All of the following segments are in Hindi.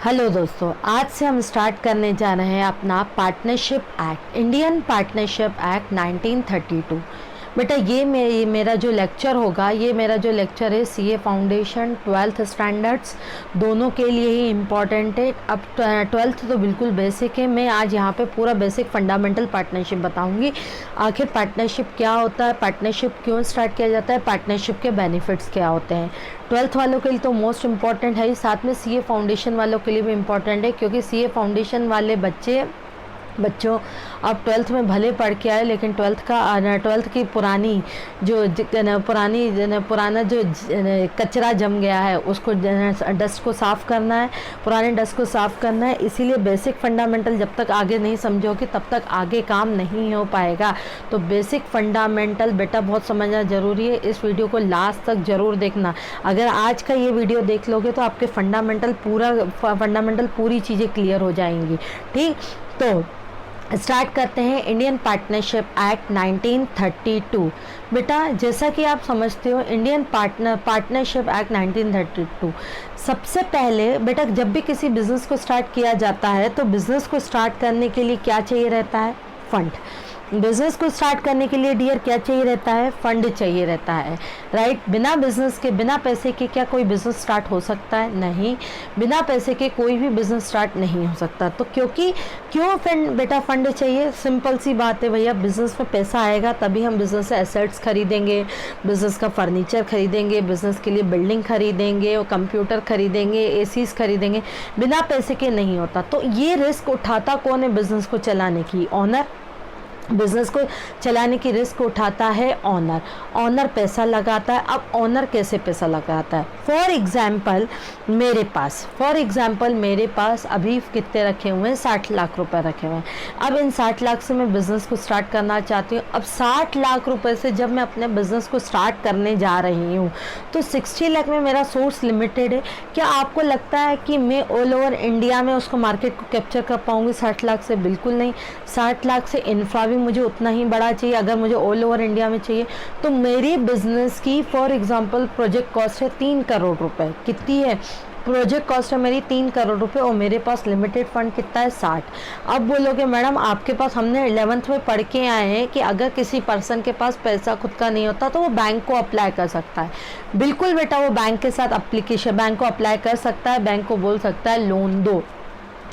हेलो दोस्तों, आज से हम स्टार्ट करने जा रहे हैं अपना partnership act, Indian partnership act 1932। बेटा ये मेरा जो लेक्चर होगा, ये मेरा जो लेक्चर है सीए फाउंडेशन 12th स्टैंडर्ड्स दोनों के लिए ही इम्पॉर्टेंट है। अब 12th तो बिल्कुल बेसिक है, मैं आज यहाँ पे पूरा बेसिक फंडामेंटल पार्टनरशिप बताऊँगी। आखिर पार्टनरशिप क्या होता है, पार्टनरशिप क्यों स्टार्ट किया जाता है, पार्टनरशिप के बेनिफिट्स क्या होते हैं। 12th वालों के लिए तो मोस्ट इम्पॉर्टेंट है ही, साथ में सीए फाउंडेशन वालों के लिए भी इम्पॉर्टेंट है, क्योंकि सीए फाउंडेशन वाले बच्चों अब 12th में भले पढ़ के आए, लेकिन 12th की पुराना जो कचरा जम गया है उसको डस्ट को साफ़ करना है, पुराने डस्ट को साफ़ करना है। इसीलिए बेसिक फंडामेंटल जब तक आगे नहीं समझोगे तब तक आगे काम नहीं हो पाएगा। तो बेसिक फंडामेंटल बेटा बहुत समझना ज़रूरी है। इस वीडियो को लास्ट तक ज़रूर देखना। अगर आज का ये वीडियो देख लोगे तो आपके फंडामेंटल पूरी चीज़ें क्लियर हो जाएंगी। ठीक, तो स्टार्ट करते हैं इंडियन पार्टनरशिप एक्ट 1932। बेटा जैसा कि आप समझते हो, इंडियन पार्टनरशिप एक्ट 1932 सबसे पहले बेटा जब भी किसी बिज़नेस को स्टार्ट किया जाता है तो बिज़नेस को स्टार्ट करने के लिए क्या चाहिए रहता है, फंड। बिज़नेस को स्टार्ट करने के लिए डियर क्या चाहिए रहता है, फंड चाहिए रहता है, राइट। बिना बिज़नेस के, बिना पैसे के क्या कोई बिज़नेस स्टार्ट हो सकता है? नहीं, बिना पैसे के कोई भी बिज़नेस स्टार्ट नहीं हो सकता। तो क्यों बेटा फंड चाहिए? सिंपल सी बात है भैया, बिज़नेस में पैसा आएगा तभी हम बिज़नेस से एसेट्स खरीदेंगे, बिज़नेस का फर्नीचर खरीदेंगे, बिज़नेस के लिए बिल्डिंग खरीदेंगे, कंप्यूटर खरीदेंगे, एसीज खरीदेंगे। बिना पैसे के नहीं होता। तो ये रिस्क उठाता कौन है बिज़नेस को चलाने की? ओनर। बिज़नेस को चलाने की रिस्क उठाता है ओनर। ओनर पैसा लगाता है। अब ओनर कैसे पैसा लगाता है? फॉर एग्ज़ाम्पल मेरे पास अभी कितने रखे हुए हैं, 60 लाख रुपए रखे हुए हैं। अब इन 60 लाख से मैं बिज़नेस को स्टार्ट करना चाहती हूँ। अब 60 लाख रुपए से जब मैं अपने बिज़नेस को स्टार्ट करने जा रही हूँ तो 60 लाख में मेरा सोर्स लिमिटेड है। क्या आपको लगता है कि मैं ऑल ओवर इंडिया में उसको मार्केट को कैप्चर कर पाऊँगी 60 लाख से? बिल्कुल नहीं। 60 लाख से इन्फ्रा मुझे उतना ही बड़ा चाहिए। अगर मुझे ऑल ओवर इंडिया में चाहिए तो मेरी बिजनेस की फॉर एग्जांपल प्रोजेक्ट कॉस्ट है 3 करोड़ रुपए। कितनी है प्रोजेक्ट कॉस्ट? है मेरी 3 करोड़ रुपए और मेरे पास लिमिटेड फंड कितना है, 60। अब बोलोगे मैडम आपके पास, हमने 11th में पढ़ के आए हैं कि अगर किसी पर्सन के पास पैसा खुद का नहीं होता तो वो बैंक को अप्लाई कर सकता है। बिल्कुल बेटा, वो बैंक के साथ बैंक को अप्लाई कर सकता है, बैंक को बोल सकता है लोन दो।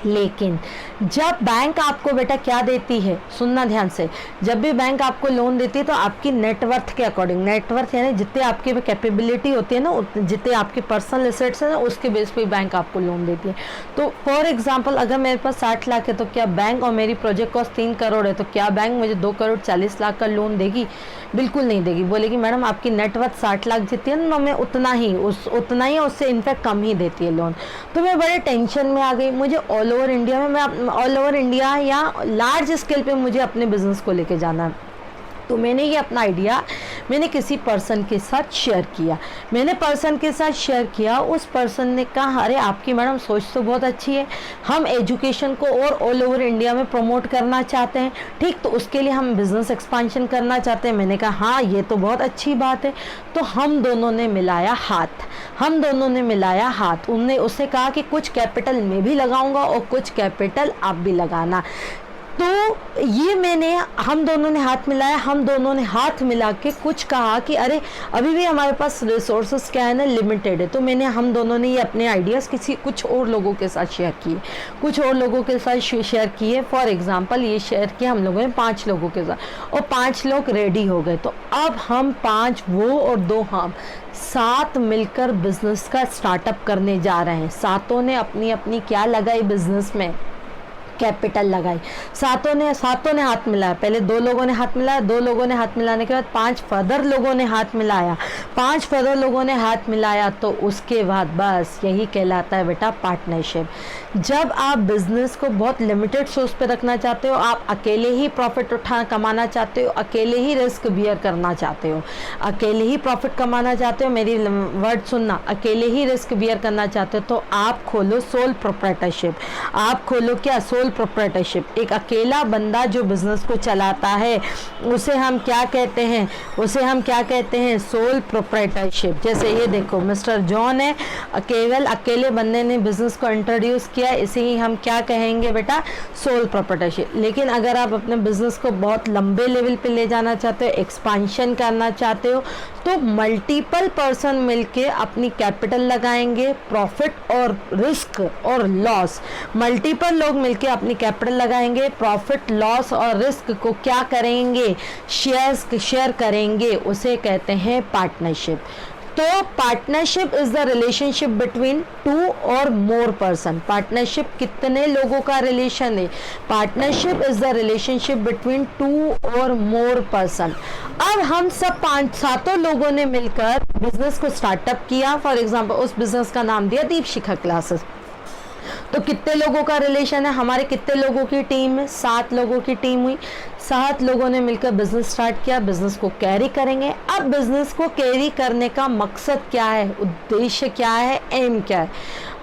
लेकिन जब बैंक आपको बेटा क्या देती है, सुनना ध्यान से, जब भी बैंक आपको लोन देती है तो आपकी नेटवर्थ के अकॉर्डिंग, नेटवर्थ यानी जितने आपकी कैपेबिलिटी होती है ना, जितने आपके पर्सनल एसेट्स है ना, उसके बेस पे बैंक आपको लोन देती है। तो फॉर एग्जांपल अगर मेरे पास 60 लाख है तो क्या बैंक, और मेरी प्रोजेक्ट कॉस्ट 3 करोड़ है, तो क्या बैंक मुझे 2 करोड़ 40 लाख का लोन देगी? बिल्कुल नहीं देगी। बोलेगी मैडम आपकी नेटवर्थ 60 लाख जितनी है ना, मैं उतना ही उससे इनफैक्ट कम ही देती है लोन। तो मैं बड़े टेंशन में आ गई। मुझे ऑल ओवर इंडिया या लार्ज स्केल पे मुझे अपने बिजनेस को लेके जाना है। तो मैंने ये अपना आइडिया किसी पर्सन के साथ शेयर किया। उस पर्सन ने कहा अरे आपकी मैडम सोच तो बहुत अच्छी है, हम एजुकेशन को और ऑल ओवर इंडिया में प्रमोट करना चाहते हैं। ठीक, तो उसके लिए हम बिजनेस एक्सपांशन करना चाहते हैं। मैंने कहा हाँ ये तो बहुत अच्छी बात है। तो हम दोनों ने मिलाया हाथ। उनने उससे कहा कि कुछ कैपिटल मैं भी लगाऊंगा और कुछ कैपिटल आप भी लगाना। तो ये हम दोनों ने हाथ मिला के कुछ कहा कि अरे अभी भी हमारे पास रिसोर्सेस क्या है ना, लिमिटेड है। तो हम दोनों ने ये अपने आइडियाज़ कुछ और लोगों के साथ शेयर किए। फॉर एग्जांपल ये शेयर किया हम लोगों ने 5 लोगों के साथ, और 5 लोग रेडी हो गए। तो अब हम 5 वो और 2 हम 7 मिलकर बिजनेस का स्टार्टअप करने जा रहे हैं। सातों ने अपनी क्या लगाई बिजनेस में, कैपिटल लगाई। सातों ने हाथ मिलाया। पहले 2 लोगों ने हाथ मिलाया, 2 लोगों ने हाथ मिलाने के बाद 5 फर्दर लोगों ने हाथ मिलाया। तो उसके बाद बस यही कहलाता है बेटा पार्टनरशिप। जब आप बिजनेस को बहुत लिमिटेड सोर्स पे रखना चाहते हो, आप अकेले ही प्रॉफिट कमाना चाहते हो, अकेले ही रिस्क बियर करना चाहते हो, अकेले ही प्रॉफिट कमाना चाहते हो, मेरी वर्ड सुनना, अकेले ही रिस्क बियर करना चाहते हो, तो आप खोलो सोल प्रोप्राइटरशिप। आप खोलो क्या, सोल प्रोप्राइटरशिप, एक अकेला बंदा जो बिजनेस को चलाता है उसे हम क्या कहते हैं, उसे हम क्या कहते हैं, सोल प्रोप्राइटरशिप। जैसे ये देखो मिस्टर जॉन है, केवल अकेले बंदे ने बिजनेस को इंट्रोड्यूस किया, इसे ही हम क्या कहेंगे बेटा, सोल प्रोप्राइटरशिप। लेकिन अगर आप अपने बिजनेस को बहुत लंबे लेवल पे ले जाना चाहते हो, एक्सपांशन करना चाहते हो, तो मल्टीपल पर्सन मिलके अपनी कैपिटल लगाएंगे, प्रॉफिट और रिस्क और लॉस, मल्टीपल लोग मिलके अपनी कैपिटल लगाएंगे, प्रॉफिट लॉस और रिस्क को क्या करेंगे, शेयर करेंगे, उसे कहते हैं पार्टनरशिप। तो partnership is the relationship between two और मोर पर्सन। पार्टनरशिप कितने लोगों का रिलेशन है, partnership is the relationship between two और मोर पर्सन। अब हम सब 5-7 लोगों ने मिलकर बिजनेस को स्टार्टअप किया, फॉर एग्जांपल उस बिजनेस का नाम दिया दीपशिखा क्लासेस। तो कितने लोगों का रिलेशन है, हमारे कितने लोगों की टीम है, 7 लोगों की टीम हुई, 7 लोगों ने मिलकर बिजनेस स्टार्ट किया, बिजनेस को कैरी करेंगे। अब बिजनेस को कैरी करने का मकसद क्या है, उद्देश्य क्या है, एम क्या है,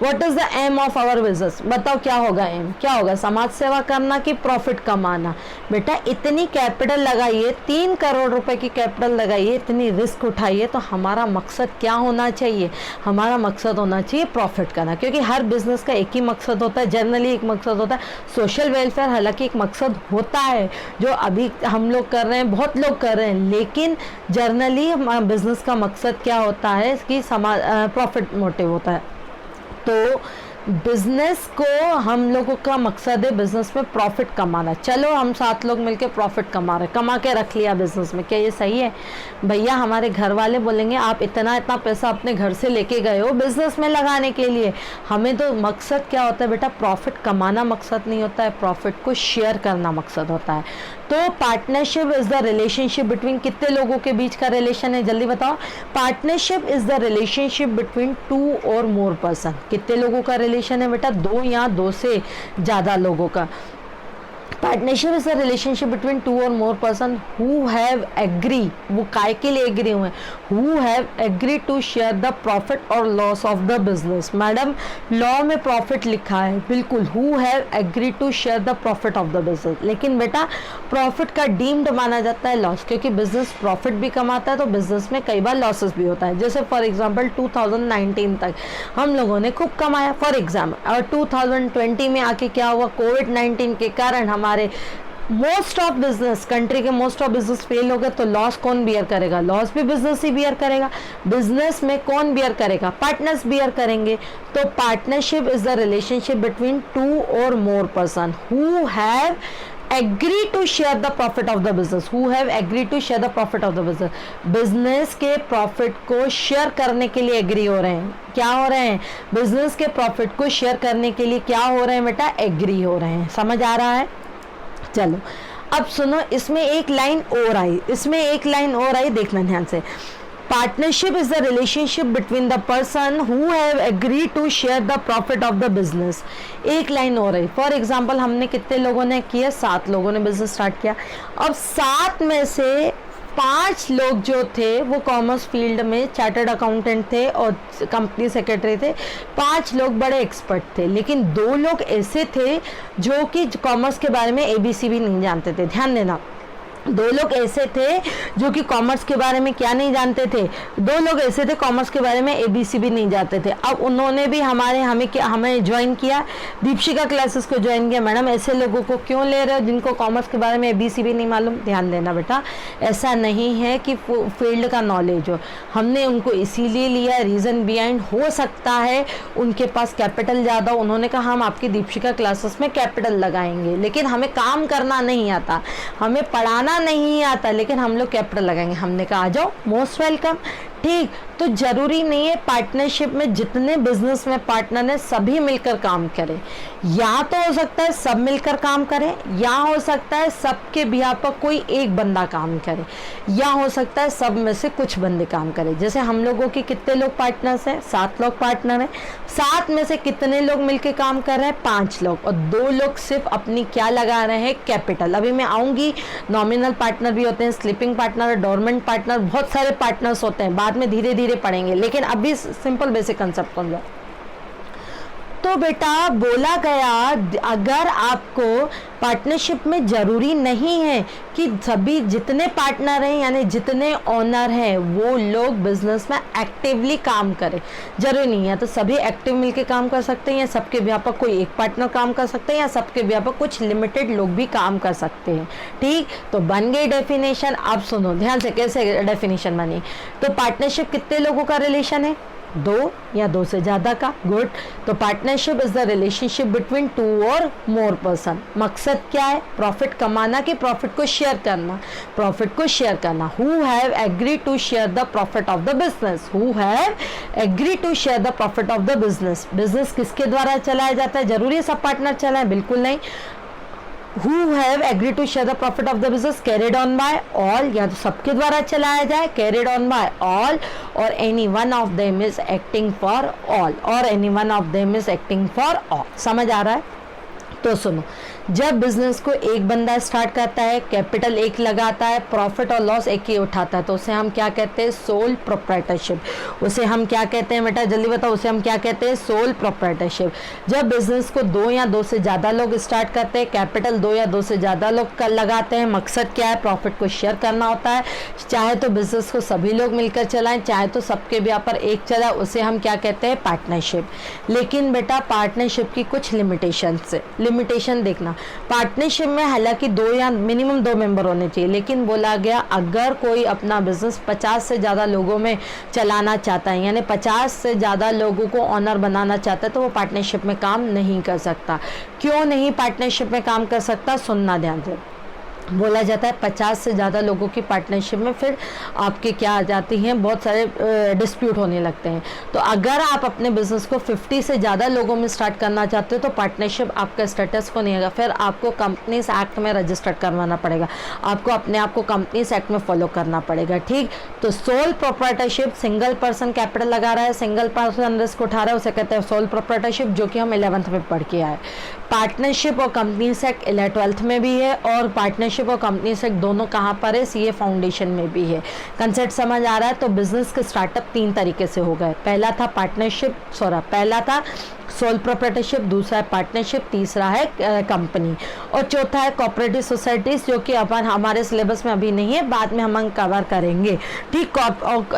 what is the aim of our business, बताओ क्या होगा एम, क्या होगा, समाज सेवा करना कि प्रॉफिट कमाना। बेटा इतनी कैपिटल लगाइए, 3 करोड़ रुपए की कैपिटल लगाइए, इतनी रिस्क उठाइए, तो हमारा मकसद क्या होना चाहिए, हमारा मकसद होना चाहिए प्रॉफिट करना, क्योंकि हर बिजनेस का एक ही मकसद होता है, जनरली एक मकसद होता है सोशल वेलफेयर, हालांकि एक मकसद होता है जो अभी हम लोग कर रहे हैं, बहुत लोग कर रहे हैं, लेकिन जनरली बिजनेस का मकसद क्या होता है कि समाज प्रॉफिट मोटिव होता है। तो बिजनेस को हम लोगों का मकसद है बिजनेस में प्रॉफिट कमाना। चलो हम 7 लोग मिलकर प्रॉफिट कमा रहे, कमा के रख लिया बिजनेस में, क्या ये सही है भैया? हमारे घर वाले बोलेंगे आप इतना इतना पैसा अपने घर से लेके गए हो बिजनेस में लगाने के लिए। हमें तो मकसद क्या होता है बेटा, प्रॉफिट कमाना मकसद नहीं होता है, प्रॉफिट को शेयर करना मकसद होता है। तो partnership is the relationship between, कितने लोगों के बीच का रिलेशन है, जल्दी बताओ। Partnership is the relationship between 2 और मोर पर्सन। कितने लोगों का रिलेशन है बेटा, 2 या 2 से ज़्यादा लोगों का। Partnership is a relationship between 2 और more person who have agree, वो काय के लिए एग्री हुए, who have agree to share the profit और loss of the business. Madam law में प्रॉफिट लिखा है, बिल्कुल, who have agree to share the profit of the business, लेकिन बेटा प्रॉफिट का डीम्ड माना जाता है लॉस, क्योंकि बिजनेस प्रॉफिट भी कमाता है तो बिजनेस में कई बार लॉसेस भी होता है। जैसे फॉर एग्जाम्पल 2019 तक हम लोगों ने खूब कमाया फॉर एग्जाम्पल, और 2020 में आके क्या हुआ, कोविड-19 के कारण हमारे मोस्ट ऑफ बिजनेस, कंट्री के मोस्ट ऑफ बिजनेस फेल हो गए, तो लॉस कौन बियर करेगा, लॉस भी बिजनेस ही बियर करेगा। बिजनेस में कौन बियर करेगा, पार्टनर्स बियर करेंगे। तो partnership is the relationship between 2 और more person who have agree to share the profit of the business, who have agree to share the profit of the business. Business के प्रॉफिट को शेयर करने के लिए एग्री हो रहे हैं, क्या हो रहे हैं, बिजनेस के प्रॉफिट को शेयर करने के लिए क्या हो रहे हैं बेटा, एग्री हो रहे हैं। समझ आ रहा है? चलो अब सुनो, इसमें एक लाइन और आई, इसमें एक लाइन और आई, देखना ध्यान से। Partnership is the relationship between the person who have agree to share the profit of the business. एक लाइन और आई, फॉर एग्जांपल हमने कितने लोगों ने किया, 7 लोगों ने बिजनेस स्टार्ट किया। अब 7 में से 5 लोग जो थे वो कॉमर्स फील्ड में चार्टर्ड अकाउंटेंट थे और कंपनी सेक्रेटरी थे, 5 लोग बड़े एक्सपर्ट थे, लेकिन 2 लोग ऐसे थे जो कि कॉमर्स के बारे में ABC भी नहीं जानते थे। ध्यान देना, 2 लोग ऐसे थे जो कि कॉमर्स के बारे में क्या नहीं जानते थे, 2 लोग ऐसे थे कॉमर्स के बारे में ABC भी नहीं जानते थे। अब उन्होंने भी हमें ज्वाइन किया, दीपशिखा क्लासेस को ज्वाइन किया। मैडम ऐसे लोगों को क्यों ले रहे हो जिनको कॉमर्स के बारे में ABC भी नहीं मालूम? ध्यान देना बेटा, ऐसा नहीं है कि फील्ड का नॉलेज हो, हमने उनको इसीलिए लिया, रीज़न बिहाइंड हो सकता है उनके पास कैपिटल ज़्यादा, उन्होंने कहा हम आपकी दीपशिखा क्लासेस में कैपिटल लगाएंगे, लेकिन हमें काम करना नहीं आता, हमें पढ़ाना नहीं आता, लेकिन हम लोग कैपिटल लगाएंगे। हमने कहा आ जाओ, मोस्ट वेलकम। ठीक, तो जरूरी नहीं है पार्टनरशिप में जितने बिजनेस में पार्टनर हैं सभी मिलकर काम करें, या तो हो सकता है सब मिलकर काम करें, या हो सकता है सबके बिहार पर कोई एक बंदा काम करे, या हो सकता है सब में से कुछ बंदे काम करें। जैसे हम लोगों के कितने लोग पार्टनर्स हैं, 7 लोग पार्टनर हैं, 7 में से कितने लोग मिलकर काम कर रहे हैं, 5 लोग, और 2 लोग सिर्फ अपनी क्या लगा रहे हैं, कैपिटल। अभी मैं आऊंगी, नॉमिनल पार्टनर भी होते हैं, स्लीपिंग पार्टनर, डोरमेंट पार्टनर, बहुत सारे पार्टनर्स होते हैं, बाद में धीरे धीरे पढ़ेंगे, लेकिन अभी सिंपल बेसिक कंसेप्ट समझो। तो बेटा बोला गया अगर आपको पार्टनरशिप में ज़रूरी नहीं है कि सभी जितने पार्टनर हैं यानी जितने ओनर हैं वो लोग बिजनेस में एक्टिवली काम करें, जरूरी नहीं है तो सभी एक्टिव मिलके काम कर सकते हैं या सबके व्यापक कोई एक पार्टनर काम कर सकते हैं या सबके व्यापक कुछ लिमिटेड लोग भी काम कर सकते हैं। ठीक, तो बन गई डेफिनेशन। अब सुनो ध्यान से कैसे डेफिनेशन बनी। तो पार्टनरशिप कितने लोगों का रिलेशन है? दो या दो से ज़्यादा का। गुड। तो partnership is the relationship between two और मोर पर्सन। मकसद क्या है? प्रॉफिट कमाना कि प्रॉफिट को शेयर करना? प्रॉफिट को शेयर करना। Who have agree to share the profit of the business? Who have agree to share the profit of the business? Business किसके द्वारा चलाया जाता है? जरूरी है सब पार्टनर चलाएं? बिल्कुल नहीं। Who have agreed to share the profit of the business? Carried on by all, या तो सबके द्वारा चलाया जाए carried on by all, और any one of them is acting for all, और any one of them is acting for all। समझ आ रहा है? तो सुनो, जब बिजनेस को एक बंदा स्टार्ट करता है, कैपिटल एक लगाता है, प्रॉफिट और लॉस एक ही उठाता है, तो उसे हम क्या कहते हैं? Sole proprietorship. उसे हम क्या कहते हैं बेटा? जल्दी बताओ, उसे हम क्या कहते हैं? Sole proprietorship. जब बिजनेस को दो या दो से ज़्यादा लोग स्टार्ट करते हैं, कैपिटल दो या दो से ज़्यादा लोग कर लगाते हैं, मकसद क्या है? प्रॉफिट को शेयर करना होता है। चाहे तो बिजनेस को सभी लोग मिलकर चलाएं, चाहे तो सबके व्यापार एक चलाए, उसे हम क्या कहते हैं? पार्टनरशिप। लेकिन बेटा पार्टनरशिप की कुछ लिमिटेशन देखना। पार्टनरशिप में हालांकि दो या मिनिमम दो मेंबर होने चाहिए, लेकिन बोला गया अगर कोई अपना बिजनेस 50 से ज़्यादा लोगों में चलाना चाहता है यानी 50 से ज़्यादा लोगों को ऑनर बनाना चाहता है तो वो पार्टनरशिप में काम नहीं कर सकता। क्यों नहीं पार्टनरशिप में काम कर सकता? सुनना ध्यान से। बोला जाता है 50 से ज़्यादा लोगों की पार्टनरशिप में फिर आपके क्या आ जाती हैं? बहुत सारे डिस्प्यूट होने लगते हैं। तो अगर आप अपने बिजनेस को 50 से ज़्यादा लोगों में स्टार्ट करना चाहते हो तो पार्टनरशिप आपका स्टेटस को नहीं आएगा, फिर आपको कंपनीज एक्ट में रजिस्टर्ड करवाना पड़ेगा, आपको अपने आप को कंपनीज एक्ट में फॉलो करना पड़ेगा। ठीक, तो sole proprietorship, single person capital लगा रहा है, सिंगल पर्सन रिस्क उठा रहा है, उसे कहते हैं सोल प्रोप्राइटरशिप, जो कि हम 11th में पढ़ के आए। पार्टनरशिप और कंपनीज एक्ट 12th में भी है, और पार्टनरशिप और कंपनी से दोनों कहाँ पर है? सीए फाउंडेशन में भी है। कंसेप्ट समझ आ रहा है? तो बिजनेस के स्टार्टअप 3 तरीके से हो गए। पहला था पहला था सोल प्रोप्राइटरशिप, दूसरा है पार्टनरशिप, तीसरा है कंपनी, और चौथा है कोऑपरेटिव सोसाइटीज, जो कि अपन हमारे सिलेबस में अभी नहीं है, बाद में हम कवर करेंगे। ठीक,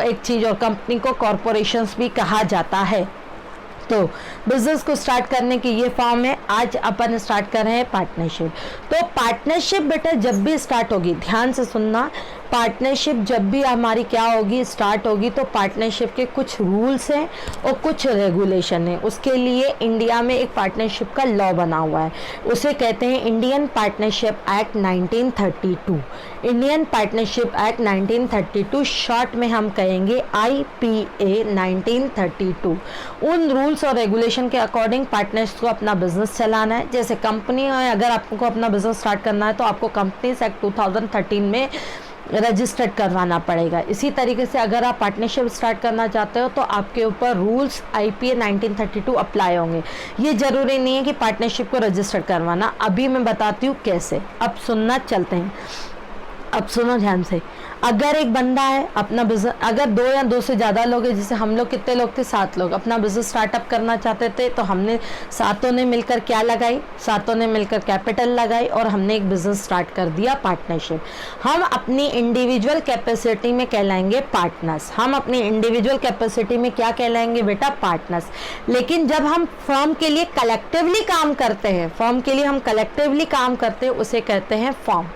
एक चीज और, कंपनी को कॉरपोरेशंस भी कहा जाता है। तो बिजनेस को स्टार्ट करने की ये फॉर्म है। आज अपन स्टार्ट कर रहे हैं पार्टनरशिप। तो पार्टनरशिप बेटा जब भी स्टार्ट होगी, ध्यान से सुनना, पार्टनरशिप जब भी हमारी क्या होगी? स्टार्ट होगी, तो पार्टनरशिप के कुछ रूल्स हैं और कुछ रेगुलेशन है। उसके लिए इंडिया में एक पार्टनरशिप का लॉ बना हुआ है, उसे कहते हैं Indian partnership act 1932। Indian partnership act 1932, short में हम कहेंगे IPA 1932। उन रूल्स और रेगुलेशन के अकॉर्डिंग पार्टनर्स को अपना बिजनेस चलाना है। जैसे कंपनी है, अगर आपको अपना बिजनेस स्टार्ट करना है तो आपको कंपनीज एक्ट 2013 में रजिस्टर्ड करवाना पड़ेगा। इसी तरीके से अगर आप पार्टनरशिप स्टार्ट करना चाहते हो तो आपके ऊपर रूल्स IPA 1932 अप्लाई होंगे। ये जरूरी नहीं है कि पार्टनरशिप को रजिस्टर्ड करवाना, अभी मैं बताती हूँ कैसे। अब सुनना, चलते हैं। अब सुनो ध्यान से। अगर एक बंदा है अपना बिजनेस, अगर दो या दो से ज़्यादा लोग हैं, जैसे हम लोग कितने लोग थे? 7 लोग अपना बिजनेस स्टार्टअप करना चाहते थे, तो हमने सातों ने मिलकर क्या लगाई? सातों ने मिलकर कैपिटल लगाई और हमने एक बिजनेस स्टार्ट कर दिया, पार्टनरशिप। हम अपनी इंडिविजुअल कैपेसिटी में कहलाएंगे पार्टनर्स। हम अपनी इंडिविजुअल कैपेसिटी में क्या कहलाएंगे बेटा? पार्टनर्स। लेकिन जब हम फर्म के लिए कलेक्टिवली काम करते हैं, फर्म के लिए हम कलेक्टिवली काम करते हैं, उसे कहते हैं फर्म,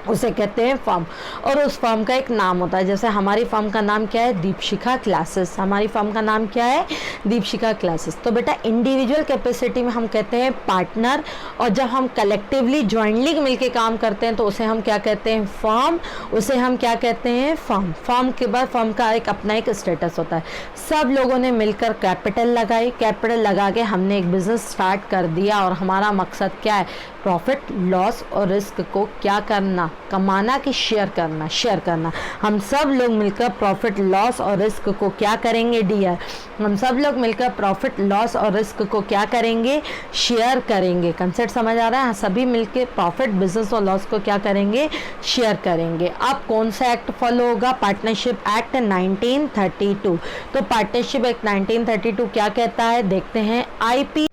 उसे कहते हैं फर्म। और उस फर्म का एक नाम होता है। जैसे हमारी फर्म का नाम क्या है? दीपशिखा क्लासेस। हमारी फर्म का नाम क्या है? दीपशिखा क्लासेस। तो बेटा इंडिविजुअल कैपेसिटी में हम कहते हैं पार्टनर, और जब हम कलेक्टिवली ज्वाइंटली मिलके काम करते हैं तो उसे हम क्या कहते हैं? फर्म। उसे हम क्या कहते हैं? फर्म। फर्म के बाद फर्म का एक अपना एक स्टेटस होता है। सब लोगों ने मिलकर कैपिटल लगाई, कैपिटल लगा के हमने एक बिजनेस स्टार्ट कर दिया, और हमारा मकसद क्या है? प्रॉफिट, लॉस और रिस्क को क्या करना? कमाना कि शेयर करना? शेयर करना। हम सब लोग मिलकर प्रॉफिट लॉस और रिस्क को क्या करेंगे डियर? हम सब लोग मिलकर प्रॉफिट लॉस और रिस्क को क्या करेंगे? शेयर करेंगे। कंसेप्ट समझ आ रहा है? सभी मिलकर प्रॉफिट, बिजनेस और लॉस को क्या करेंगे? शेयर करेंगे। अब कौन सा एक्ट फॉलो होगा? Partnership act 1932। तो पार्टनरशिप एक्ट 1932 क्या कहता है देखते हैं। आईपी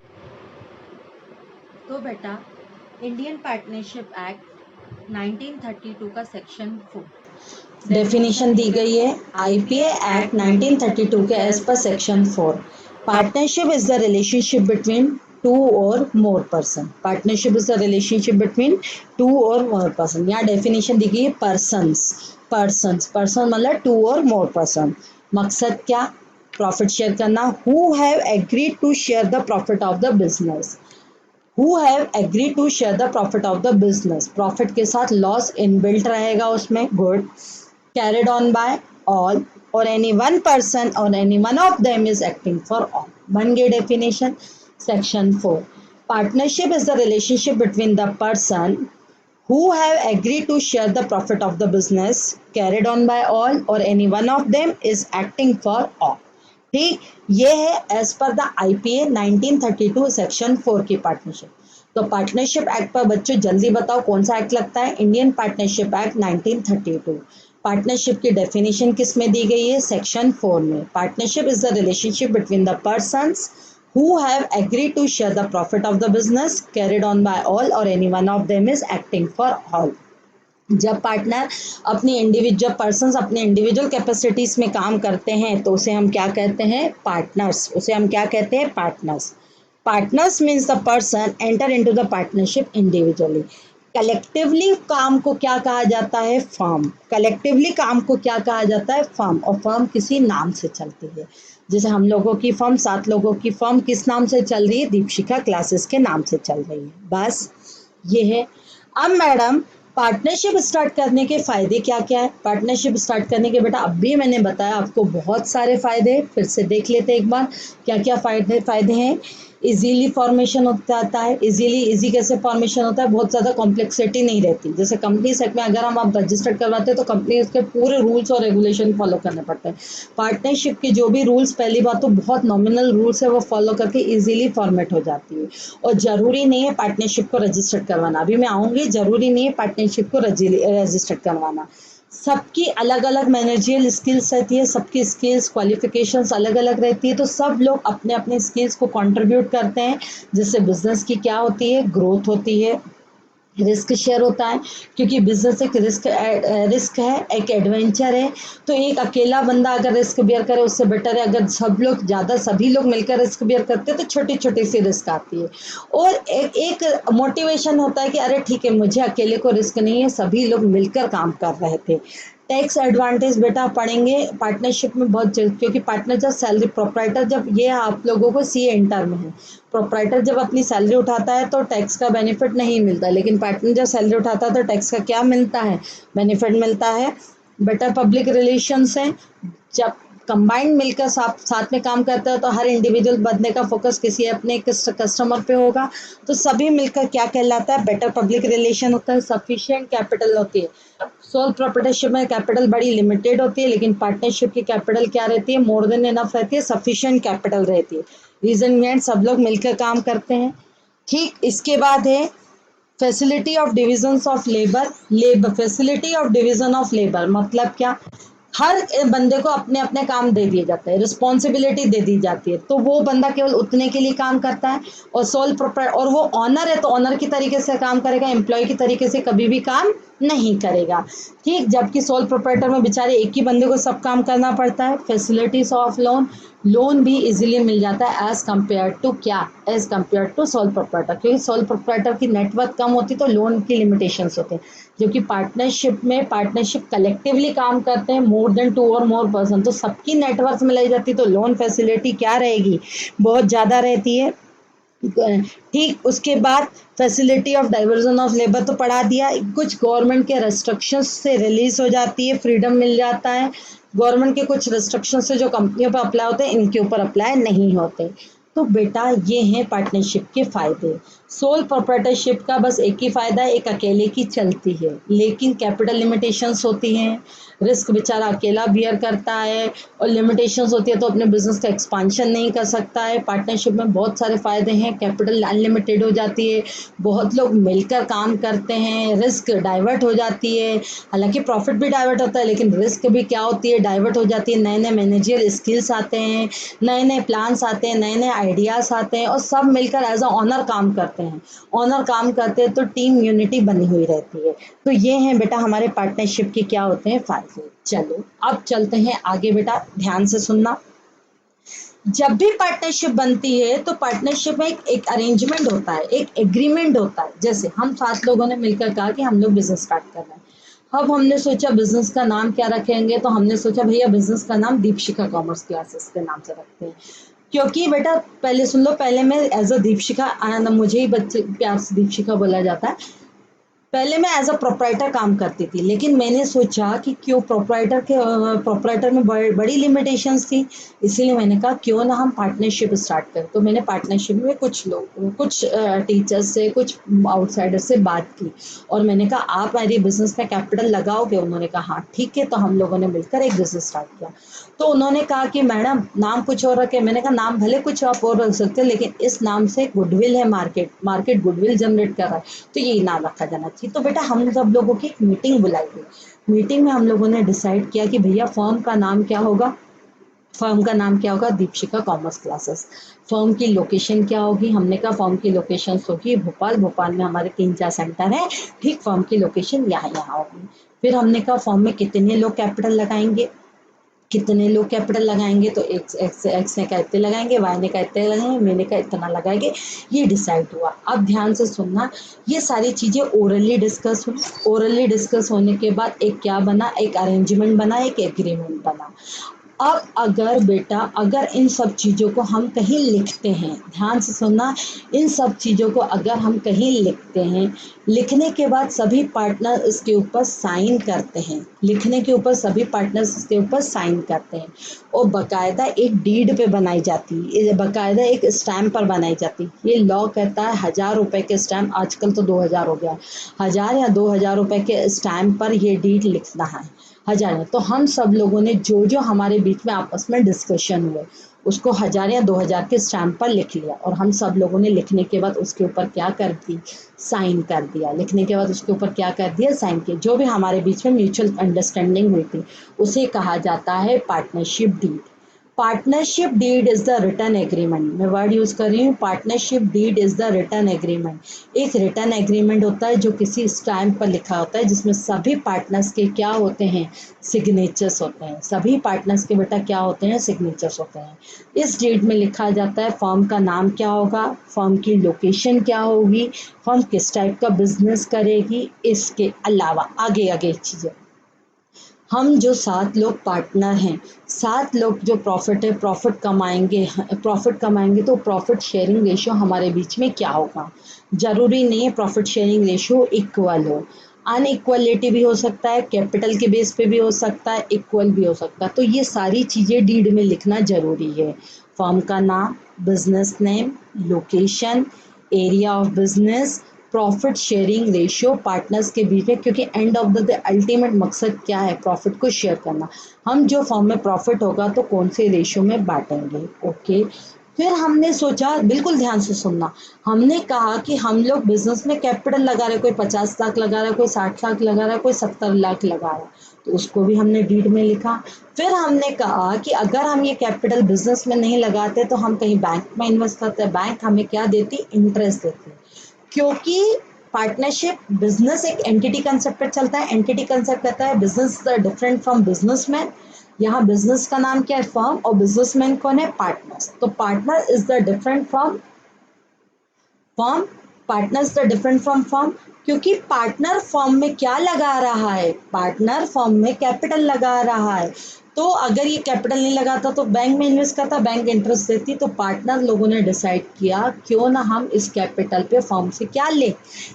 तो बेटा इंडियन पार्टनरशिप एक्ट 1932 का सेक्शन 4 डेफिनेशन दी गई है आईपीए एक्ट 1932 के as per section 4। Partnership is the relationship between two और more person. Partnership is the relationship between two और मोर पर्सन। यहाँ डेफिनेशन दी गई है पर्सन्स। पर्सन मतलब टू और मोर पर्सन। मकसद क्या? प्रॉफिट शेयर करना। Who have agreed to share the profit of the business. Who have agree to share the profit of the business. Profit के साथ लॉस इनबिल्ट रहेगा उसमें। Good. Carried on by all और एनी वन पर्सन और any one of them is acting for all. बन गई definition. Section 4। Partnership is the relationship between the person who have agreed to share the profit of the business carried on by all or any one of them is acting for all। ठीक, ये है as per the IPA 1932 section 4 की पार्टनरशिप। तो पार्टनरशिप एक्ट पर बच्चों जल्दी बताओ कौन सा एक्ट लगता है? Indian partnership act 1932। पार्टनरशिप की डेफिनेशन किस में दी गई है? सेक्शन 4 में। Partnership is the relationship between the persons who have agreed to share the profit of the business carried on by all or any one of them is acting for all। जब पार्टनर अपनी इंडिविजुअल पर्सन्स अपने इंडिविजुअल कैपेसिटीज में काम करते हैं तो उसे हम क्या कहते हैं? पार्टनर्स। उसे हम क्या कहते हैं? Partners. Partners means the person enter into the partnership individually. Collectively काम को क्या कहा जाता है? फर्म। कलेक्टिवली काम को क्या कहा जाता है? फर्म। और फर्म किसी नाम से चलती है। जैसे हम लोगों की फर्म, 7 लोगों की फर्म किस नाम से चल रही है? दीपशिखा क्लासेस के नाम से चल रही है। बस ये है। अब मैडम पार्टनरशिप स्टार्ट करने के फायदे क्या क्या है? पार्टनरशिप स्टार्ट करने के बेटा अब भी मैंने बताया आपको बहुत सारे फायदे। फिर से देख लेते एक बार क्या क्या फायदे हैं। इजीली फॉर्मेशन होता है। इजी कैसे फॉर्मेशन होता है? बहुत ज़्यादा कॉम्प्लेक्सिटी नहीं रहती। जैसे कंपनी सेट में अगर हम आप रजिस्टर करवाते हैं तो कंपनी उसके पूरे रूल्स और रेगुलेशन फॉलो करने पड़ते हैं। पार्टनरशिप के जो भी रूल्स, पहली बात तो बहुत नॉमिनल रूल्स है, वो फॉलो करके इजीली फॉर्मेट हो जाती है। और ज़रूरी नहीं है पार्टनरशिप को रजिस्टर करवाना। अभी मैं आऊँगी, ज़रूरी नहीं है पार्टनरशिप को रजिस्टर करवाना। सबकी अलग अलग मैनेजरियल स्किल्स रहती है। सबकी स्किल्स क्वालिफिकेशंस अलग अलग रहती है। तो सब लोग अपने अपने स्किल्स को कंट्रीब्यूट करते हैं, जिससे बिजनेस की क्या होती है? ग्रोथ होती है। रिस्क शेयर होता है, क्योंकि बिजनेस एक रिस्क है, एक एडवेंचर है। तो एक अकेला बंदा अगर रिस्क बियर करे उससे बेटर है अगर सभी लोग मिलकर रिस्क बियर करते हैं तो छोटी छोटी सी रिस्क आती है। और एक मोटिवेशन होता है कि अरे ठीक है, मुझे अकेले को रिस्क नहीं है, सभी लोग मिलकर काम कर रहे थे। टैक्स एडवांटेज बेटा पढ़ेंगे पार्टनरशिप में बहुत जल्द, क्योंकि पार्टनर जब सैलरी प्रोप्राइटर, जब ये आप लोगों को सी इंटर में है, प्रोप्राइटर जब अपनी सैलरी उठाता है तो टैक्स का बेनिफिट नहीं मिलता, लेकिन पार्टनर जब सैलरी उठाता है तो टैक्स का क्या मिलता है? बेनिफिट मिलता है। बेटर पब्लिक रिलेशंस है। जब कंबाइंड मिलकर साथ में काम करता है तो हर इंडिविजुअल बंदे का फोकस किसी अपने कस्टमर पे होगा। तो सभी मिलकर क्या कहलाता है? बेटर पब्लिक रिलेशन होता है। सफिशिएंट कैपिटल होती है। सोल प्रोप्राइटरशिप में कैपिटल बड़ी लिमिटेड होती है, लेकिन पार्टनरशिप की कैपिटल क्या रहती है? मोर देन इनफ रहती है। सफिशिएंट कैपिटल रहती है। रीजन में सब लोग मिलकर काम करते हैं। ठीक, इसके बाद है facility of division of labour. Facility of division of labour मतलब क्या? हर बंदे को अपने अपने काम दे दिए जाते हैं, रिस्पॉन्सिबिलिटी दे दी जाती है, तो वो बंदा केवल उतने के लिए काम करता है। और सोल प्रोप्राइटर, और वो ऑनर है तो ऑनर की तरीके से काम करेगा, एम्प्लॉय की तरीके से कभी भी काम नहीं करेगा। ठीक, जबकि सोल प्रोप्राइटर में बेचारे एक ही बंदे को सब काम करना पड़ता है। फैसिलिटीज ऑफ लोन भी इजीली मिल जाता है एज कम्पेयर टू क्या? As compare to sole proprietor, क्योंकि सोल प्रोप्राइटर की नेटवर्क कम होती तो लोन की लिमिटेशंस होते हैं। जबकि पार्टनरशिप कलेक्टिवली काम करते हैं, मोर देन 2 और मोर पर्सन, तो सबकी नेटवर्क में लाई जाती है, तो लोन फैसिलिटी क्या रहेगी? बहुत ज़्यादा रहती है। ठीक, उसके बाद facility of diversion of labour तो पढ़ा दिया। कुछ गवर्नमेंट के रेस्ट्रिक्शंस से रिलीज हो जाती है, फ्रीडम मिल जाता है। गवर्नमेंट के कुछ रेस्ट्रिक्शन से जो कंपनियों पर अप्लाई होते हैं, इनके ऊपर अप्लाई नहीं होते। तो बेटा ये हैं पार्टनरशिप के फ़ायदे। सोल प्रोप्राइटरशिप का बस एक ही फ़ायदा है, एक अकेले की चलती है, लेकिन कैपिटल लिमिटेशंस होती हैं, रिस्क बेचारा अकेला बियर करता है और लिमिटेशंस होती है तो अपने बिजनेस का एक्सपांशन नहीं कर सकता है। पार्टनरशिप में बहुत सारे फ़ायदे हैं, कैपिटल अनलिमिटेड हो जाती है, बहुत लोग मिलकर काम करते हैं, रिस्क डाइवर्ट हो जाती है, हालांकि प्रॉफिट भी डाइवर्ट होता है लेकिन रिस्क भी क्या होती है, डाइवर्ट हो जाती है। नए नए मैनेजरियल स्किल्स आते हैं, नए नए प्लान्स आते हैं, नए नए आइडियाज़ आते हैं और सब मिलकर एज अ ऑनर काम करते हैं। ऑनर काम करते हैं तो टीम यूनिटी बनी हुई रहती है। तो ये हैं बेटा हमारे पार्टनरशिप के क्या होते हैं फ़ायदे। चलो अब चलते हैं आगे बेटा, ध्यान से सुनना। जब भी पार्टनरशिप बनती है तो पार्टनरशिप में एक अरेंजमेंट होता है, एक एग्रीमेंट होता है। जैसे हम 7 लोगों ने मिलकर कहा कि हम लोग बिजनेस स्टार्ट कर रहे हैं। अब हमने सोचा बिजनेस का नाम क्या रखेंगे, तो हमने सोचा भैया बिजनेस का नाम दीपशिखा कॉमर्स क्लासेस के नाम से रखते हैं। क्योंकि बेटा पहले सुन लो, पहले मैं एज अ दीपशिखा, मुझे ही बच्चे प्यार से दीपशिखा बोला जाता है। पहले मैं एज अ प्रोपराइटर काम करती थी, लेकिन मैंने सोचा कि क्यों प्रोपराइटर में बड़ी लिमिटेशंस थी, इसीलिए मैंने कहा क्यों ना हम पार्टनरशिप स्टार्ट करें। तो मैंने पार्टनरशिप में कुछ टीचर्स से, कुछ आउटसाइडर से बात की और मैंने कहा आप मेरी बिजनेस में कैपिटल लगाओगे? उन्होंने कहा हाँ ठीक है। तो हम लोगों ने मिलकर एक बिजनेस स्टार्ट किया। तो उन्होंने कहा कि मैडम नाम कुछ और रखे। मैंने कहा नाम भले कुछ आप और रख सकते हैं, लेकिन इस नाम से गुडविल है, मार्केट गुडविल जनरेट कर रहा है, तो यही नाम रखा जाना चाहिए। तो बेटा हम सब लोगों की एक मीटिंग बुलाई गई। मीटिंग में हम लोगों ने डिसाइड किया कि भैया फर्म का नाम क्या होगा। फर्म का नाम क्या होगा? Deepshikha commerce classes. फर्म की लोकेशन क्या होगी? हमने कहा फर्म की लोकेशन होगी भोपाल में हमारे 3-4 सेंटर हैं, ठीक फर्म की लोकेशन यहाँ यहाँ होगी। फिर हमने कहा फर्म में कितने लोग कैपिटल लगाएंगे, कितने लोग कैपिटल लगाएंगे, तो एक्स ने कहा इतने लगाएंगे, वाई ने कहा इतने लगाएंगे, मैंने कहा इतना लगाएंगे। ये डिसाइड हुआ। अब ध्यान से सुनना, ये सारी चीज़ें ओरली डिस्कस हुई। ओरली डिस्कस होने के बाद एक क्या बना, एक अरेंजमेंट बना, एक एग्रीमेंट बना। अब अगर बेटा अगर इन सब चीज़ों को हम कहीं लिखते हैं, ध्यान से सुनना, इन सब चीज़ों को अगर हम कहीं लिखते हैं, लिखने के बाद सभी पार्टनर इसके ऊपर साइन करते हैं, लिखने के ऊपर सभी पार्टनर्स इसके ऊपर साइन करते हैं और बाकायदा एक डीड पे बनाई जाती है, बाकायदा एक स्टैम्प पर बनाई जाती है। ये लॉ कहता है 1000 रुपए के स्टैम्प, आजकल तो 2000 हो गया, 1000 या 2000 रुपए के स्टैम्प पर ये डीड लिखना है। 1000 तो हम सब लोगों ने जो जो हमारे बीच में आपस में डिस्कशन हुए उसको 1000 या 2000 के स्टैम्प पर लिख लिया और हम सब लोगों ने लिखने के बाद उसके ऊपर क्या कर दी, साइन कर दिया। लिखने के बाद उसके ऊपर क्या कर दिया, साइन किया। जो भी हमारे बीच में म्यूचुअल अंडरस्टैंडिंग हुई थी उसे कहा जाता है partnership deed. Partnership deed is the written agreement. मैं वर्ड यूज कर रही हूँ, partnership deed is the written agreement. एक रिटर्न एग्रीमेंट होता है जो किसी स्टैम्प पर लिखा होता है, जिसमें सभी पार्टनर्स के क्या होते हैं, सिग्नेचर्स होते हैं। सभी पार्टनर्स के बेटा क्या होते हैं, सिग्नेचर्स होते हैं। इस डीड में लिखा जाता है फर्म का नाम क्या होगा, फर्म की लोकेशन क्या होगी, फर्म किस टाइप का बिजनेस करेगी। इसके अलावा आगे आगे चीज़ें, हम जो 7 लोग पार्टनर हैं, 7 लोग जो प्रॉफिट कमाएंगे तो प्रॉफिट शेयरिंग रेशियो हमारे बीच में क्या होगा। ज़रूरी नहीं है प्रॉफिट शेयरिंग रेशियो इक्वल हो, अनइक्वलिटी भी हो सकता है, कैपिटल के बेस पे भी हो सकता है, इक्वल भी हो सकता है। तो ये सारी चीज़ें डीड में लिखना ज़रूरी है। फर्म का नाम, business name, location, area of business, profit sharing ratio partners के बीच में, क्योंकि एंड ऑफ द अल्टीमेट मकसद क्या है, प्रॉफिट को शेयर करना। हम जो फॉर्म में प्रॉफिट होगा तो कौन से रेशियो में बांटेंगे। ओके, फिर हमने सोचा, बिल्कुल ध्यान से सुनना, हमने कहा कि हम लोग बिजनेस में कैपिटल लगा रहे, कोई 50 लाख लगा रहा है, कोई 60 लाख लगा रहा है, कोई 70 लाख लगा रहा है, तो उसको भी हमने डीड में लिखा। फिर हमने कहा कि अगर हम ये कैपिटल बिजनेस में नहीं लगाते तो हम कहीं बैंक में इन्वेस्ट करते हैं, बैंक हमें क्या देती, इंटरेस्ट देती। क्योंकि पार्टनरशिप बिजनेस एक एंटिटी कंसेप्ट पर चलता है। एंटिटी कंसेप्ट कहता है बिजनेस डिफरेंट फ्रॉम बिजनेसमैन। यहाँ बिजनेस का नाम क्या है, फर्म, और बिजनेसमैन कौन है, पार्टनर्स। तो partner is the different from firm, partners the different from firm. क्योंकि पार्टनर फर्म में क्या लगा रहा है, पार्टनर फर्म में कैपिटल लगा रहा है। तो अगर ये कैपिटल नहीं लगाता तो बैंक में इन्वेस्ट करता, बैंक इंटरेस्ट देती। तो पार्टनर लोगों ने डिसाइड किया क्यों ना हम इस कैपिटल पे फर्म से क्या ले,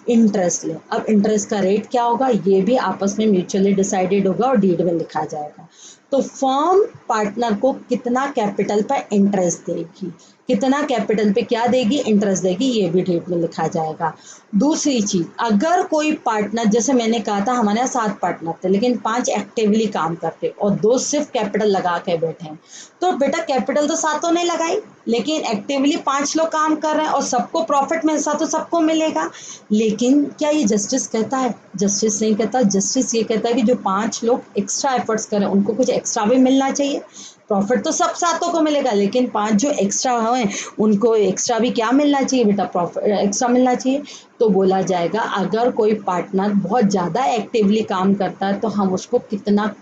इंटरेस्ट ले। अब इंटरेस्ट का रेट क्या होगा, ये भी आपस में म्यूचुअली डिसाइडेड होगा और डीड में लिखा जाएगा। तो फर्म पार्टनर को कितना कैपिटल पर इंटरेस्ट देगी, कितना कैपिटल पे क्या देगी, इंटरेस्ट देगी, ये भी डीड में लिखा जाएगा। दूसरी चीज, अगर कोई पार्टनर, जैसे मैंने कहा था हमारे यहाँ 7 पार्टनर थे लेकिन 5 एक्टिवली काम करते और 2 सिर्फ कैपिटल लगा के बैठे हैं, तो बेटा कैपिटल तो सातों ने लगाई लेकिन एक्टिवली 5 लोग काम कर रहे हैं और सबको प्रॉफिट में हिस्सा तो सबको मिलेगा। लेकिन क्या ये जस्टिस कहता है? जस्टिस नहीं कहता। जस्टिस ये कहता है कि जो 5 लोग एक्स्ट्रा एफर्ट्स करें उनको कुछ एक्स्ट्रा भी मिलना चाहिए। प्रॉफिट तो सब सातों को मिलेगा लेकिन 5 जो एक्स्ट्रा हैं उनको एक्स्ट्रा भी क्या मिलना चाहिए बेटा, प्रॉफिट एक्स्ट्रा मिलना चाहिए। तो बोला जाएगा अगर कोई पार्टनर बहुत ज़्यादा एक्टिवली काम करता है तो हम उसको कितना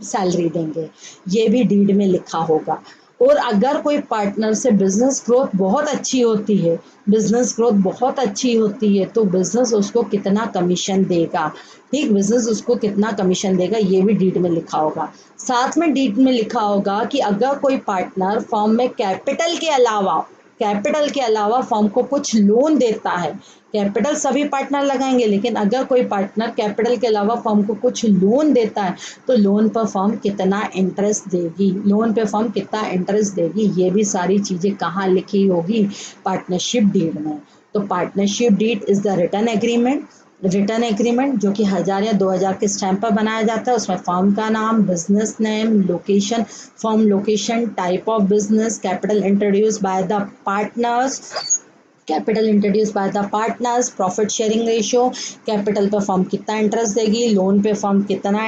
सैलरी देंगे, ये भी डीड में लिखा होगा। और अगर कोई पार्टनर से बिजनेस ग्रोथ बहुत अच्छी होती है, बिजनेस ग्रोथ बहुत अच्छी होती है तो बिजनेस उसको कितना कमीशन देगा, ठीक, बिजनेस उसको कितना कमीशन देगा ये भी डीड में लिखा होगा। साथ में डीड में लिखा होगा कि अगर कोई पार्टनर फर्म में कैपिटल के अलावा फर्म को कुछ लोन देता है, कैपिटल सभी पार्टनर लगाएंगे लेकिन अगर कोई पार्टनर कैपिटल के अलावा फर्म को कुछ लोन देता है तो लोन पर फर्म कितना इंटरेस्ट देगी, लोन पे फर्म कितना इंटरेस्ट देगी, ये भी सारी चीज़ें कहाँ लिखी होगी, पार्टनरशिप डीड में। तो partnership deed is the written agreement जो कि 1000 या 2000 के स्टैम्प पर बनाया जाता है। उसमें फर्म का नाम, business name, location, firm location, type of business, capital introduce by the partners, profit sharing ratio, capital पे फर्म कितना इंटरेस्ट देगी, लोन पे फर्म कितना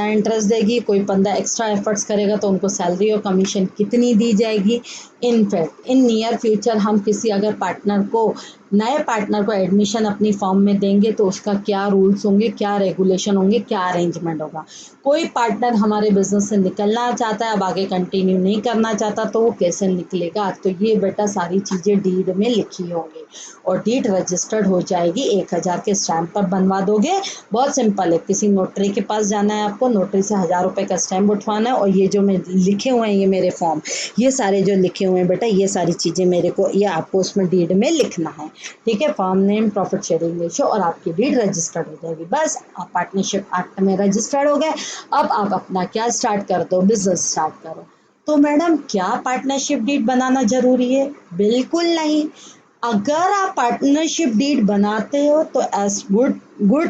इंटरेस्ट देगी, कोई बंदा एक्स्ट्रा एफर्ट्स करेगा तो उनको सैलरी और कमीशन कितनी दी जाएगी। इनफैक्ट इन नियर फ्यूचर हम किसी अगर नए पार्टनर को एडमिशन अपनी फर्म में देंगे तो उसका क्या रूल्स होंगे, क्या रेगुलेशन होंगे, क्या अरेंजमेंट होगा। कोई पार्टनर हमारे बिजनेस से निकलना चाहता है, अब आगे कंटिन्यू नहीं करना चाहता तो वो कैसे निकलेगा, तो ये बेटा सारी चीज़ें डीड में लिखी होंगी और डीड रजिस्टर्ड हो जाएगी। 1000 के स्टैम्प पर बनवा दोगे, बहुत सिंपल है, किसी नोटरी के पास जाना है आपको, नोटरी से 1000 रुपये का स्टैम्प उठवाना है और ये जो मैं लिखे हुए हैं ये मेरे फॉर्म, ये सारे जो लिखे हुए हैं बेटा ये सारी चीज़ें मेरे को, ये आपको उसमें डीड में लिखना है, ठीक है। Form name, profit sharing ratio और आपकी डीड रजिस्टर्ड हो जाएगी। बस आप पार्टनरशिप एक्ट में रजिस्टर्ड हो गए। अब आप अपना क्या स्टार्ट कर दो, बिजनेस स्टार्ट करो। तो मैडम क्या पार्टनरशिप डीड बनाना जरूरी है? बिल्कुल नहीं। अगर आप पार्टनरशिप डीड बनाते हो तो एज गुड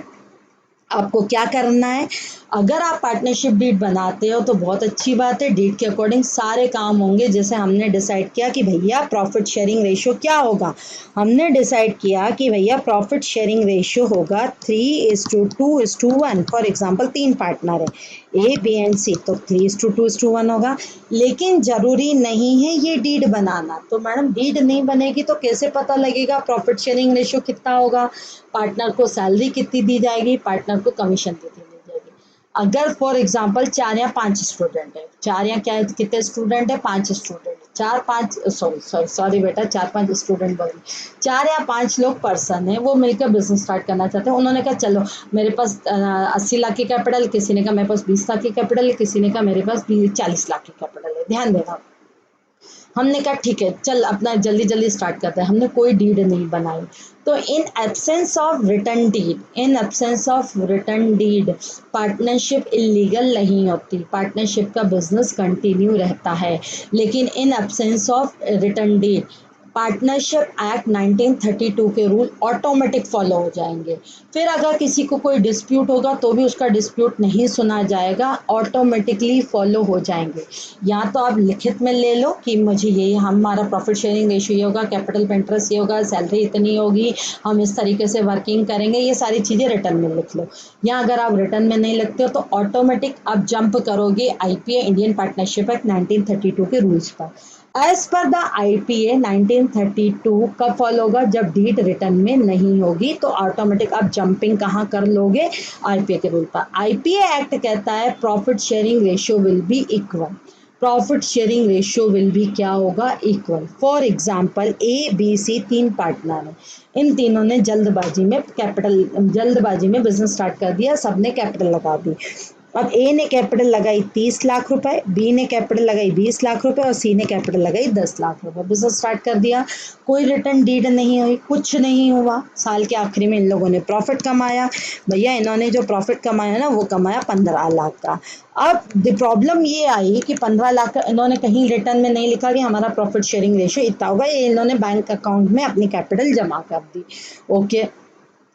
आपको क्या करना है, अगर आप पार्टनरशिप डीड बनाते हो तो बहुत अच्छी बात है, डीड के अकॉर्डिंग सारे काम होंगे। जैसे हमने डिसाइड किया कि भैया प्रॉफिट शेयरिंग रेशियो क्या होगा, हमने डिसाइड किया कि भैया प्रॉफिट शेयरिंग रेशियो होगा 3:2:1। फॉर एग्जांपल 3 पार्टनर है ए बी एंड सी, तो 3:2:1 होगा। लेकिन ज़रूरी नहीं है ये डीड बनाना। तो मैडम डीड नहीं बनेगी तो कैसे पता लगेगा प्रॉफिट शेयरिंग रेशियो कितना होगा, पार्टनर को सैलरी कितनी दी जाएगी, पार्टनर को कमीशन कितनी दी जाएगी। अगर फॉर एग्जांपल 4 या 5 स्टूडेंट है, 4 या क्या कितने स्टूडेंट है, 5 स्टूडेंट, 4-5 स्टूडेंट बोल, 4 या 5 लोग पर्सन है, वो मिलकर बिजनेस स्टार्ट करना चाहते हैं। उन्होंने कहा चलो मेरे पास 80 लाख की कैपिटल, किसी ने कहा मेरे पास 20 लाख की कैपिटल है, किसी ने कहा मेरे पास 40 लाख की कैपिटल है। ध्यान देना, हमने कहा ठीक है चल अपना जल्दी जल्दी स्टार्ट करते हैं, हमने कोई डीड नहीं बनाई। तो in absence of written deed partnership illegal नहीं होती, पार्टनरशिप का बिजनेस कंटिन्यू रहता है। लेकिन in absence of written deed partnership act 1932 के रूल ऑटोमेटिक फॉलो हो जाएंगे। फिर अगर किसी को कोई डिस्प्यूट होगा तो भी उसका डिस्प्यूट नहीं सुना जाएगा, ऑटोमेटिकली फॉलो हो जाएंगे। या तो आप लिखित में ले लो कि मुझे ये हमारा प्रॉफिट शेयरिंग रेशियो ये होगा, कैपिटल पे इंटरेस्ट ये होगा, सैलरी इतनी होगी, हम इस तरीके से वर्किंग करेंगे, ये सारी चीज़ें रिटर्न में लिख लो। या अगर आप रिटर्न में नहीं लिखते हो तो ऑटोमेटिक आप जंप करोगे IPA इंडियन पार्टनरशिप एक्ट 1932 के रूल्स पर। एज पर द IPA 1932 कब फॉलो होगा, जब डीड रिटर्न में नहीं होगी, तो ऑटोमेटिक आप जंपिंग कहाँ कर लोगे, IPA के रूल पर। IPA एक्ट कहता है profit sharing ratio will be equal, profit sharing ratio will B क्या होगा, equal. For example ABC 3 partner है, इन तीनों ने जल्दबाजी में बिजनेस स्टार्ट कर दिया, सबने कैपिटल लगा दी। अब ए ने कैपिटल लगाई 30 लाख रुपए, बी ने कैपिटल लगाई 20 लाख रुपए और सी ने कैपिटल लगाई 10 लाख रुपए। बिजनेस स्टार्ट कर दिया, कोई रिटर्न डीड नहीं हुई, कुछ नहीं हुआ। साल के आखिरी में इन लोगों ने प्रॉफिट कमाया। भैया इन्होंने जो प्रॉफिट कमाया ना वो कमाया 15 लाख का। अब द प्रॉब्लम ये आई कि 15 लाख का इन्होंने कहीं रिटर्न में नहीं लिखा कि हमारा प्रॉफिट शेयरिंग रेशियो इतना होगा, ये इन्होंने बैंक अकाउंट में अपनी कैपिटल जमा कर दी। ओके,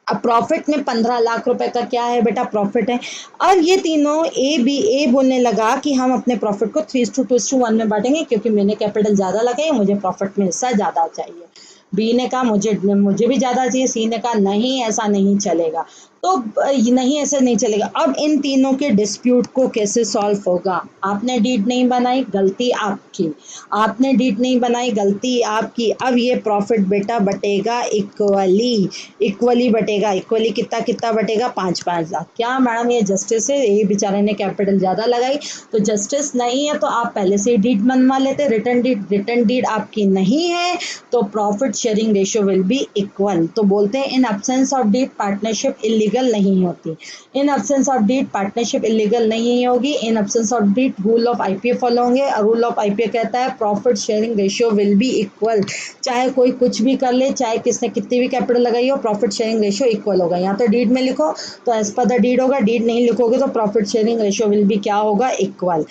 अब प्रॉफिट में 15 लाख रुपए का क्या है बेटा, प्रॉफिट है। अब ये तीनों ए बोलने लगा कि हम अपने प्रॉफिट को 3:2:1 में बांटेंगे क्योंकि मैंने कैपिटल ज्यादा लगाई, मुझे प्रॉफिट में हिस्सा ज्यादा चाहिए। बी ने कहा मुझे भी ज्यादा चाहिए। सी ने कहा नहीं ऐसा नहीं चलेगा। तो नहीं ऐसा नहीं चलेगा। अब इन तीनों के डिस्प्यूट को कैसे सॉल्व होगा? आपने डीड नहीं बनाई, गलती आपकी। आपने डीड नहीं बनाई, गलती आपकी। अब ये प्रॉफिट बेटा बटेगा इक्वली बटेगा। इक्वली कितना कितना बटेगा? 5-5 लाख। क्या मैडम ये जस्टिस है? ये बेचारे ने कैपिटल ज्यादा लगाई तो जस्टिस नहीं है, तो आप पहले से ही डीड बनवा लेते। रिटर्न डीड आपकी नहीं है तो profit sharing ratio will be equal. तो बोलते हैं in absence of deed partnership illegal नहीं होती। In absence of deed partnership illegal नहीं होगी। In absence of deed rule of IPA follow होंगे। और रूल ऑफ आईपीए कहता है profit sharing ratio will be equal. चाहे कोई कुछ भी कर ले, चाहे किसने कितनी भी कैपिटल लगाई हो, प्रॉफिट शेयरिंग रेशियो इक्वल होगा। यहाँ तो डीड में लिखो तो एज पर द डीड होगा, डीड नहीं लिखोगे तो profit sharing ratio will B क्या होगा? इक्वल।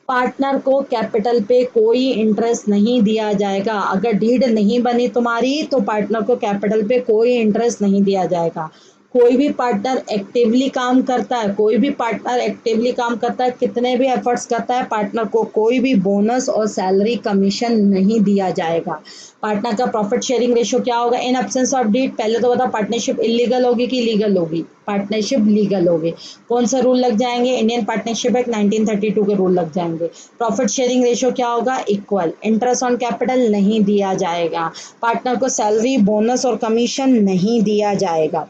पार्टनर को कैपिटल पे कोई इंटरेस्ट नहीं दिया जाएगा। अगर डीड नहीं बनी तुम्हारी तो पार्टनर को कैपिटल पे कोई इंटरेस्ट नहीं दिया जाएगा। कोई भी पार्टनर एक्टिवली काम करता है, कोई भी पार्टनर एक्टिवली काम करता है, कितने भी एफर्ट्स करता है, पार्टनर को कोई भी बोनस और सैलरी कमीशन नहीं दिया जाएगा। पार्टनर का प्रॉफिट शेयरिंग रेशियो क्या होगा इन एब्सेंस ऑफ डीड? पहले तो बताओ पार्टनरशिप इलीगल होगी कि लीगल होगी? पार्टनरशिप लीगल होगी। कौन सा रूल लग जाएंगे? इंडियन पार्टनरशिप एक्ट 1932 के रूल लग जाएंगे। प्रॉफिट शेयरिंग रेशियो क्या होगा? इक्वल। इंटरेस्ट ऑन कैपिटल नहीं दिया जाएगा। पार्टनर को सैलरी, बोनस और कमीशन नहीं दिया जाएगा।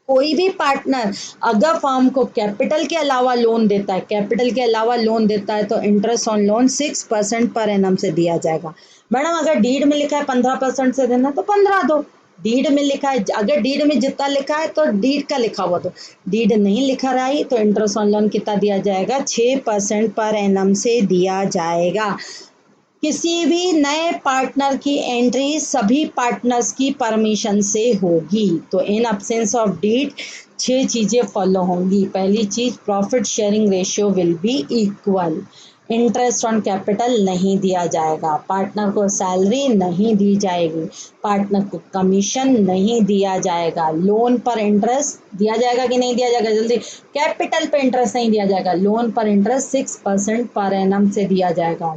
कोई भी पार्टनर अगर फर्म को कैपिटल के अलावा लोन देता है, कैपिटल के अलावा लोन देता है तो interest on loan 6% per annum से दिया जाएगा। मैडम अगर डीड में लिखा है 15% से देना तो 15 दो। डीड में लिखा है, अगर डीड में जितना लिखा है तो डीड का लिखा हुआ, तो डीड नहीं लिखा रहा है तो इंटरेस्ट ऑन लोन कितना दिया जाएगा? 6% पर एनम से दिया जाएगा। किसी भी नए पार्टनर की एंट्री सभी पार्टनर्स की परमिशन से होगी। तो इन एब्सेंस ऑफ डीड 6 चीजें फॉलो होंगी। पहली चीज, profit sharing ratio will be equal. Interest on capital नहीं दिया जाएगा। पार्टनर को सैलरी नहीं दी जाएगी। पार्टनर को कमीशन नहीं दिया जाएगा। लोन पर इंटरेस्ट दिया जाएगा कि नहीं दिया जाएगा? जल्दी। कैपिटल पे इंटरेस्ट नहीं दिया जाएगा। लोन पर इंटरेस्ट 6% पर एनम से दिया जाएगा।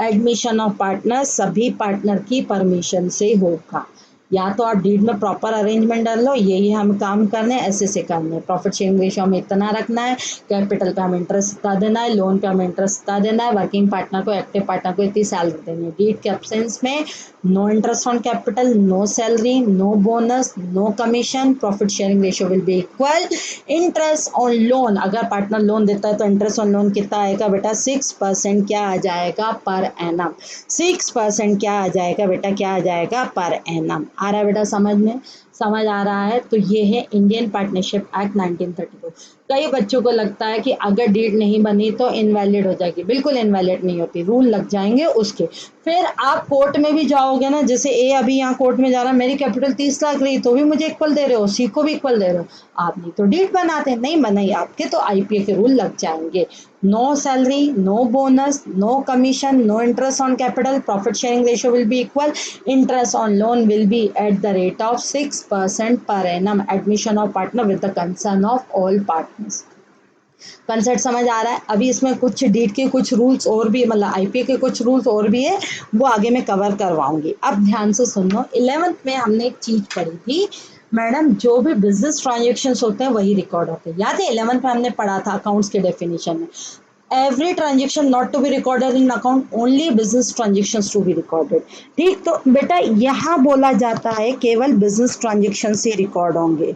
एडमिशन ऑफ पार्टनर सभी पार्टनर की परमिशन से होगा। या तो आप डीड में प्रॉपर अरेंजमेंट डाल लो, यही हम काम करने ऐसे से करने। प्रॉफिट शेयरिंग रेशियो हमें इतना रखना है, कैपिटल पे हमें इंटरेस्ट इतना देना है, लोन पे हमें इंटरेस्ट इतना देना है, वर्किंग पार्टनर को, एक्टिव पार्टनर को इतनी सैलरी देनी है। डीड के एब्सेंस में no interest on capital, no salary, no bonus, no commission. Profit sharing ratio will be equal. Interest on loan, अगर पार्टनर लोन देता है तो इंटरेस्ट ऑन लोन कितना आएगा बेटा? 6% क्या आ जाएगा? Per annum. 6% क्या आ जाएगा बेटा? क्या आ जाएगा? Per annum. आ रहा है बेटा समझ में? समझ आ रहा है? तो ये है इंडियन पार्टनरशिप एक्ट 1932। कई बच्चों को लगता है कि अगर डीड नहीं बनी तो इनवैलिड हो जाएगी। बिल्कुल इनवैलिड नहीं होती, रूल लग जाएंगे उसके। फिर आप कोर्ट में भी जाओगे ना, जैसे ए अभी यहाँ कोर्ट में जा रहा है, मेरी कैपिटल 30 लाख रही तो भी मुझे इक्वल दे रहे हो, सी को भी इक्वल दे रहे हो। आप नहीं तो डीड बनाते, नहीं बनाई आपके तो आईपीए के रूल लग जाएंगे। No salary, no bonus, no commission, no interest on capital, profit sharing ratio will be equal. Interest on loan will be at the rate of 6% per annum. Admission of partner with the concern of all partners. Concept समझ आ रहा है? अभी इसमें कुछ डीड के कुछ रूल्स और भी, मतलब आईपीए के कुछ रूल्स और भी है, वो आगे मैं कवर करवाऊंगी। अब ध्यान से सुन लो। 11th में हमने एक चीज पढ़ी थी मैडम, जो भी बिजनेस ट्रांजेक्शन होते हैं वही रिकॉर्ड होते हैं। याद है 11th में हमने पढ़ा था अकाउंट्स के डेफिनेशन में, every transaction not to be recorded in account, only business transaction to be recorded. ठीक, तो बेटा यहाँ बोला जाता है केवल बिजनेस ट्रांजेक्शन से रिकॉर्ड होंगे।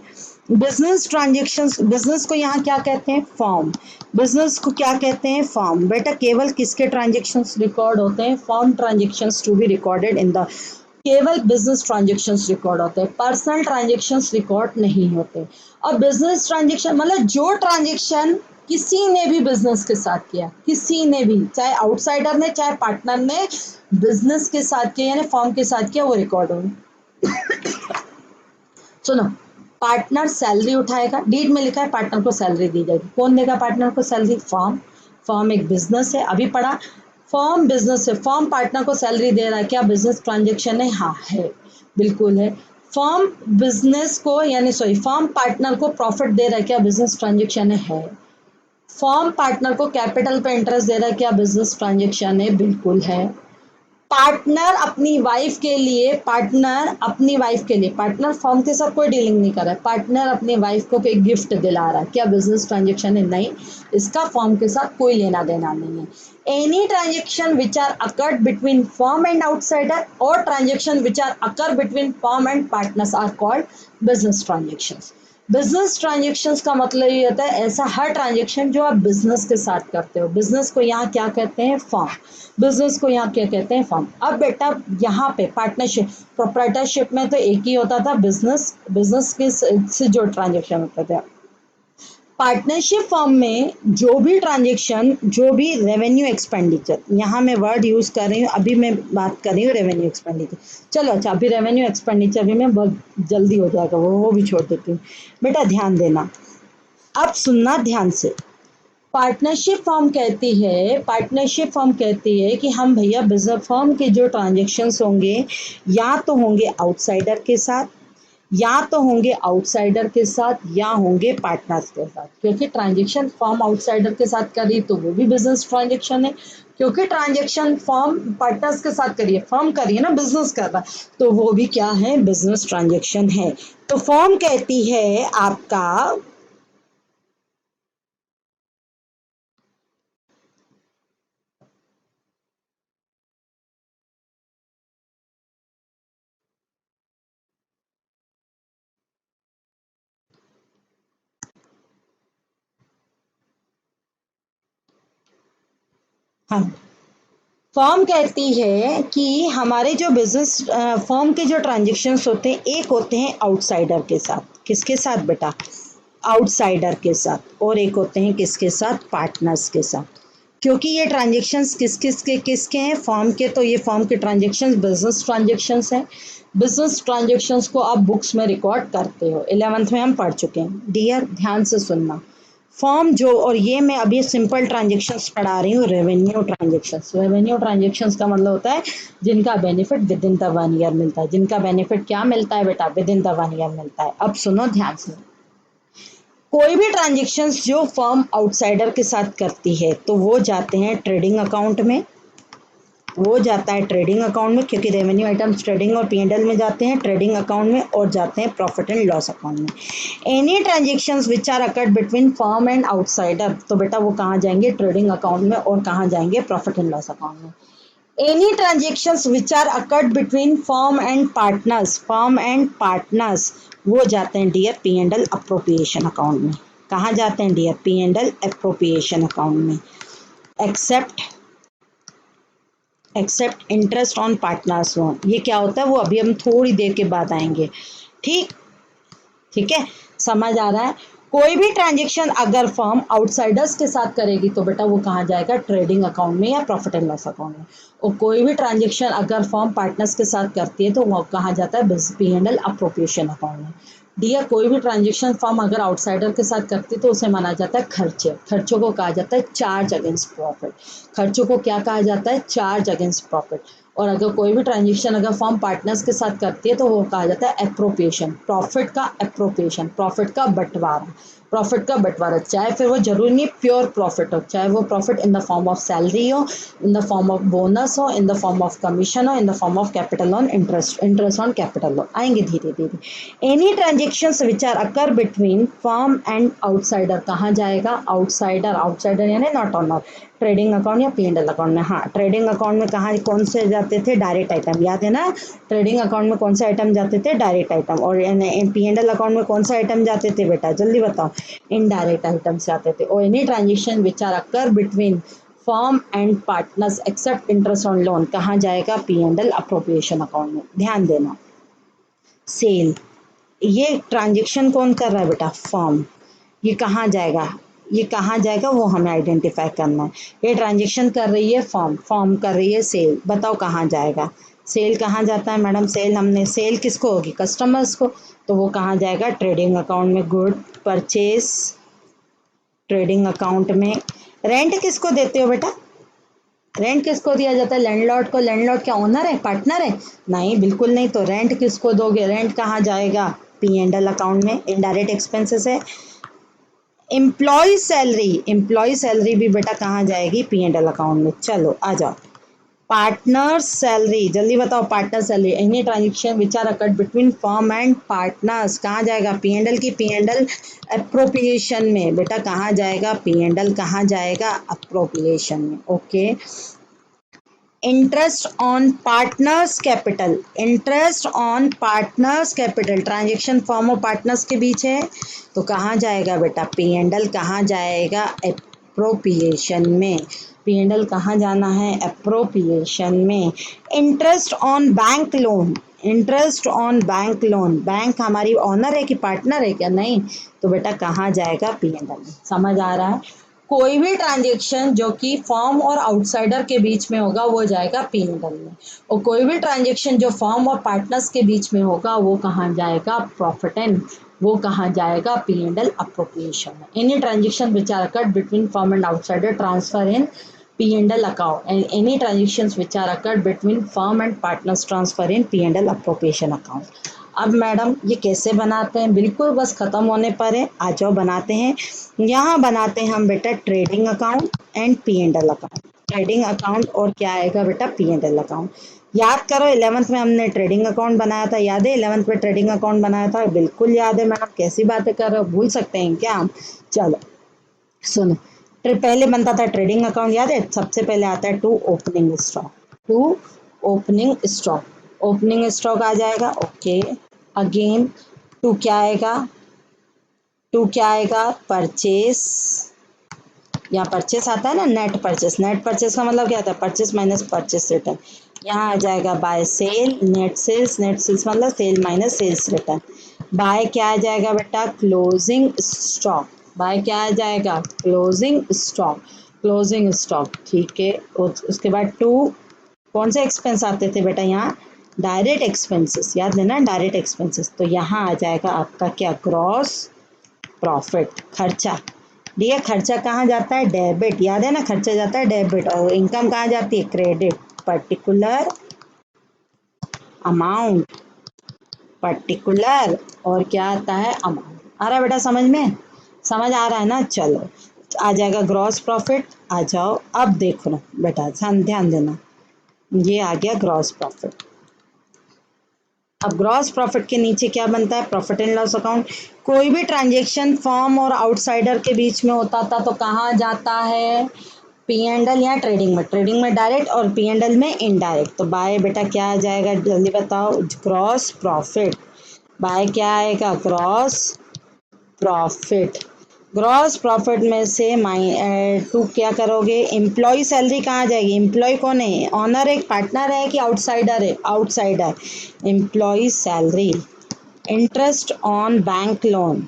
बिजनेस ट्रांजेक्शन्स, बिजनेस को यहाँ क्या कहते हैं? फॉर्म। बिजनेस को क्या कहते हैं? फॉर्म। बेटा केवल किसके ट्रांजेक्शन्स रिकॉर्ड होते हैं? Firm transactions to be recorded in the, केवल बिजनेस ट्रांजेक्शन्स रिकॉर्ड होते हैं, पर्सनल ट्रांजेक्शन्स रिकॉर्ड नहीं होते। और बिजनेस ट्रांजेक्शन मतलब जो ट्रांजेक्शन किसी ने भी बिजनेस के साथ किया, किसी ने भी, चाहे आउटसाइडर ने चाहे पार्टनर ने बिजनेस के साथ किया यानी फर्म के साथ किया, वो रिकॉर्ड होंगे। सुनो, पार्टनर सैलरी उठाएगा, डीड में लिखा है पार्टनर को सैलरी दी जाएगी। कौन देगा पार्टनर को सैलरी? फर्म। फर्म एक बिजनेस है, अभी पढ़ा, फर्म बिजनेस है, फर्म पार्टनर को सैलरी दे रहा है, क्या बिजनेस ट्रांजेक्शन है? हाँ है, बिल्कुल है। फर्म बिजनेस को यानी सॉरी फर्म पार्टनर को प्रॉफिट दे रहा है, क्या बिजनेस ट्रांजेक्शन है? फर्म पार्टनर को कैपिटल पे इंटरेस्ट दे रहा है, क्या बिजनेस ट्रांजेक्शन है? बिल्कुल है। पार्टनर अपनी वाइफ के लिए, पार्टनर अपनी वाइफ के लिए, पार्टनर फर्म के साथ कोई डीलिंग नहीं कर रहा है, पार्टनर अपनी वाइफ को कोई गिफ्ट दिला रहा है, क्या बिजनेस ट्रांजेक्शन है? नहीं, इसका फर्म के साथ कोई लेना देना नहीं है। Any transaction which are occurred between firm and outsider और transaction which are occur between firm and partners are called business transactions. Business transactions का मतलब ये होता है ऐसा हर ट्रांजेक्शन जो आप बिजनेस के साथ करते हो। बिजनेस को यहाँ क्या कहते हैं? फर्म। बिजनेस को यहाँ क्या कहते हैं? फर्म। अब बेटा यहाँ पे पार्टनरशिप, प्रोप्राइटरशिप में तो एक ही होता था, बिजनेस, बिजनेस के से जो ट्रांजेक्शन होते थे। पार्टनरशिप फर्म में जो भी ट्रांजेक्शन, जो भी रेवेन्यू एक्सपेंडिचर, यहाँ मैं वर्ड यूज कर रही हूँ, अभी मैं बात कर रही हूँ रेवेन्यू एक्सपेंडिचर। चलो अच्छा, अभी रेवेन्यू एक्सपेंडिचर भी मैं बहुत जल्दी हो जाएगा, वो भी छोड़ देती हूँ। बेटा ध्यान देना, अब सुनना ध्यान से। पार्टनरशिप फर्म कहती है, पार्टनरशिप फर्म कहती है कि हम भैया बिजनेस फर्म के जो ट्रांजेक्शन्स होंगे या तो होंगे आउटसाइडर के साथ, या तो होंगे आउटसाइडर के साथ, या होंगे पार्टनर्स के साथ। क्योंकि ट्रांजेक्शन फर्म आउटसाइडर के साथ करी तो वो भी बिजनेस ट्रांजेक्शन है, क्योंकि ट्रांजेक्शन फर्म पार्टनर्स के साथ करिए, फर्म करिए ना, बिजनेस कर रहा है, तो वो भी क्या है? बिजनेस ट्रांजेक्शन है। तो फर्म कहती है आपका, हाँ, फर्म कहती है कि हमारे जो बिजनेस फर्म के जो ट्रांजेक्शन्स होते हैं, एक होते हैं आउटसाइडर के साथ, किसके साथ बेटा? आउटसाइडर के साथ, और एक होते हैं किसके साथ? पार्टनर्स के साथ। क्योंकि ये ट्रांजेक्शन्स किसके हैं? फर्म के, तो ये फर्म के ट्रांजेक्शन्स बिजनेस ट्रांजेक्शन्स हैं। बिजनेस ट्रांजेक्शन्स को आप बुक्स में रिकॉर्ड करते हो, 11th में हम पढ़ चुके हैं। डियर ध्यान से सुनना, फॉर्म जो, और ये मैं अभी सिंपल ट्रांजेक्शन्स पढ़ा रही हूँ, रेवेन्यू ट्रांजेक्शन्स। रेवेन्यू ट्रांजेक्शन्स का मतलब होता है जिनका benefit with in the 1 year मिलता है। जिनका बेनिफिट क्या मिलता है बेटा? विद इन द 1 ईयर मिलता है। अब सुनो ध्यान से, कोई भी ट्रांजेक्शन्स जो फर्म आउटसाइडर के साथ करती है तो वो जाते हैं ट्रेडिंग अकाउंट में, वो जाता है ट्रेडिंग अकाउंट में, क्योंकि रेवेन्यू आइटम्स ट्रेडिंग और P&L में जाते हैं, ट्रेडिंग अकाउंट में, और जाते हैं प्रॉफिट एंड लॉस अकाउंट में। Any transactions which are occurred between firm and outsider, तो बेटा वो कहाँ जाएंगे? ट्रेडिंग अकाउंट में, और कहाँ जाएंगे? प्रॉफिट एंड लॉस अकाउंट में। Any transactions which are occurred between firm and partners, firm and partners, वो जाते हैं डियर P&L अप्रोप्रिएशन अकाउंट में। कहाँ जाते हैं डियर? P&L अप्रोप्रिएशन अकाउंट में। Except interest on partners loan, ये क्या होता है वो अभी हम थोड़ी देर के बाद आएंगे। ठीक, ठीक है, समझ आ रहा है? कोई भी ट्रांजेक्शन अगर फर्म आउटसाइडर्स के साथ करेगी तो बेटा वो कहाँ जाएगा? ट्रेडिंग अकाउंट में या प्रॉफिट एंड लॉस अकाउंट में। और कोई भी ट्रांजेक्शन अगर फर्म पार्टनर्स के साथ करती है तो वो कहाँ जाता है? P&L अप्रोप्रिएशन अकाउंट में। डियर, कोई भी ट्रांजेक्शन फर्म अगर आउटसाइडर के साथ करती है तो उसे माना जाता है खर्चे। खर्चों को कहा जाता है चार्ज अगेंस्ट प्रॉफिट। खर्चों को क्या कहा जाता है? Charge against profit. और अगर कोई भी ट्रांजेक्शन अगर फर्म पार्टनर्स के साथ करती है तो वो कहा जाता है एप्रोप्रिएशन, प्रॉफिट का एप्रोप्रिएशन, प्रॉफिट का बंटवारा, प्रॉफिट का बंटवारा। चाहे फिर वो जरूरी नहीं प्योर प्रॉफिट हो, चाहे वो profit in the form of salary हो, in the form of bonus हो, in the form of commission हो, in the form of capital on interest, interest on capital हो, आएंगे धीरे धीरे। Any transactions which are occur between firm and outsider, कहाँ जाएगा? आउटसाइडर, आउटसाइडर यानी नॉट ऑनर, ट्रेडिंग अकाउंट या P&L अकाउंट में। हाँ, ट्रेडिंग अकाउंट में कहाँ कौन से जाते थे? डायरेक्ट आइटम, याद है ना? ट्रेडिंग अकाउंट में कौन से आइटम जाते थे? Direct item. और P&L अकाउंट में कौन से आइटम जाते थे बेटा? जल्दी बताओ। इनडायरेक्ट आइटम्स जाते थे। और any transaction which are occur between firm and partners except interest on loan, कहाँ जाएगा? P&L अप्रोप्रिएशन अकाउंट में। ध्यान देना, सेल, ये ट्रांजेक्शन कौन कर रहा है बेटा? फर्म। ये कहाँ जाएगा? ये कहाँ जाएगा वो हमें आइडेंटिफाई करना है। ये ट्रांजेक्शन कर रही है फॉर्म, फॉर्म कर रही है सेल, बताओ कहाँ जाएगा। सेल कहाँ जाता है मैडम, सेल हमने सेल किसको होगी, कस्टमर्स को, तो वो कहाँ जाएगा, ट्रेडिंग अकाउंट में। गुड परचेज ट्रेडिंग अकाउंट में। रेंट किसको देते हो बेटा, रेंट किसको दिया जाता है, लैंडलॉर्ड को। लैंडलॉर्ड क्या ओनर है, पार्टनर है, नहीं बिल्कुल नहीं। तो रेंट किसको दोगे, रेंट कहाँ जाएगा, पी एंड एल अकाउंट में, इनडायरेक्ट एक्सपेंसेस है। एम्प्लॉय सैलरी, एम्प्लॉय सैलरी भी बेटा कहाँ जाएगी, पी एंड एल अकाउंट में। चलो आ जाओ, पार्टनर सैलरी, जल्दी बताओ, partner salary, any transaction which are occurred between firm and partners, कहाँ जाएगा, पी एंड एल की, पी एंड एल अप्रोप्रिएशन में। बेटा कहाँ जाएगा, पी एंड एल कहाँ जाएगा, अप्रोप्रिएशन में। Okay. Interest on partners capital, interest on partners capital, transaction firm और पार्टनर्स के बीच है, तो कहाँ जाएगा बेटा, पी एंड एल कहाँ जाएगा, अप्रोप्रिएशन में। पी एंड एल कहाँ जाना है, अप्रोप्रिएशन में। Interest on bank loan, interest on bank loan, bank हमारी ऑनर है कि पार्टनर है क्या, नहीं, तो बेटा कहाँ जाएगा, पी एंड एल में। समझ आ रहा है। कोई भी ट्रांजेक्शन जो कि फर्म और आउटसाइडर के बीच में होगा वो जाएगा पी एंड एल में, और कोई भी ट्रांजेक्शन जो फर्म और पार्टनर्स के बीच में होगा वो कहाँ जाएगा, प्रॉफिट एंड, वो कहाँ जाएगा, पी एंड एल अप्रोप्रिएशन में। Any transaction which are occurred between firm and outsider transfer in P and L account, and any transactions which are occurred between firm and partners transfer in P and L appropriation account. अब मैडम ये कैसे बनाते हैं, बिल्कुल बस ख़त्म होने पर है, आ जाओ बनाते हैं। यहाँ बनाते हैं हम बेटा trading account and P and L account. Trading account और क्या आएगा बेटा, पी एंड एल अकाउंट। याद करो 11th में हमने ट्रेडिंग अकाउंट बनाया था, याद है 11th में ट्रेडिंग अकाउंट बनाया था, बिल्कुल याद है मैडम, कैसी बातें कर रहे हो, भूल सकते हैं क्या हम। चलो सुनो, पहले बनता था ट्रेडिंग अकाउंट, याद है, सबसे पहले आता है to opening stock, to opening stock, opening stock आ जाएगा। ओके, अगेन टू क्या आएगा, टू क्या आएगा, परचेस, यहाँ परचेस आता है ना, नेट परचेस, नेट परचेस का मतलब क्या होता है, परचेस माइनस परचेस रिटर्न। यहाँ आ जाएगा by sale, net sales, net sales मतलब sale minus sales return. By क्या आ जाएगा बेटा, क्लोजिंग स्टॉक, बाय क्या आ जाएगा, क्लोजिंग स्टॉक, क्लोजिंग स्टॉक, ठीक है। उसके बाद टू कौन से एक्सपेंस आते थे बेटा, यहाँ डायरेक्ट एक्सपेंसेस, याद है ना, डायरेक्ट एक्सपेंसेस, तो यहाँ आ जाएगा आपका क्या, ग्रॉस प्रॉफिट, खर्चा। ठीक है, खर्चा कहाँ जाता है, डेबिट, याद है ना, खर्चा जाता है डेबिट, और इनकम कहाँ जाती है, क्रेडिट। पर्टिकुलर अमाउंट, पर्टिकुलर और क्या आता है, अमाउंट। आ रहा है बेटा समझ में, समझ आ रहा है ना। चलो आ जाएगा ग्रॉस प्रॉफिट। आ जाओ अब देखो बेटा, ध्यान देना, ये आ गया ग्रॉस प्रॉफिट। अब ग्रॉस प्रॉफिट के नीचे क्या बनता है, प्रॉफिट एंड लॉस अकाउंट। कोई भी ट्रांजेक्शन फर्म और आउटसाइडर के बीच में होता था तो कहाँ जाता है, पी एंड एल या ट्रेडिंग में, ट्रेडिंग में डायरेक्ट और पी एंड एल में इनडायरेक्ट। तो बाय बेटा क्या आ जाएगा, जल्दी बताओ, ग्रॉस प्रॉफिट। बाय क्या आएगा, ग्रॉस प्रॉफिट। ग्रॉस प्रॉफिट में से टू क्या करोगे, एम्प्लॉय सैलरी कहाँ जाएगी, एम्प्लॉय कौन है, ऑनर है, पार्टनर है कि आउटसाइडर है, outsider, employee salary. Interest on bank loan,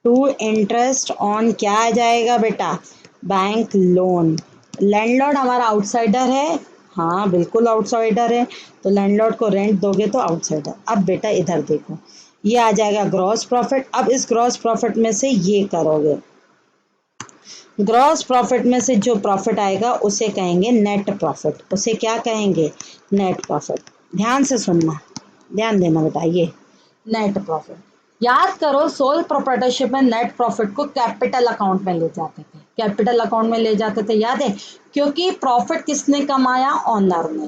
two interest on क्या आ जाएगा बेटा, बैंक लोन। लैंडलॉर्ड हमारा आउटसाइडर है, हाँ बिल्कुल आउटसाइडर है, तो लैंडलॉर्ड को रेंट दोगे तो आउटसाइडर। अब बेटा इधर देखो, ये आ जाएगा ग्रॉस प्रॉफिट। अब इस ग्रॉस प्रॉफिट में से ये करोगे, ग्रॉस प्रॉफिट में से जो प्रॉफिट आएगा उसे कहेंगे नेट प्रॉफिट, उसे क्या कहेंगे, नेट प्रॉफिट। ध्यान से सुनना, ध्यान देना बेटा, ये नेट प्रॉफिट। याद करो सोल प्रोप्राइटरशिप में नेट प्रॉफिट को कैपिटल अकाउंट में ले जाते थे, कैपिटल अकाउंट में ले जाते थे, याद है, क्योंकि प्रॉफिट किसने कमाया, ऑनर ने।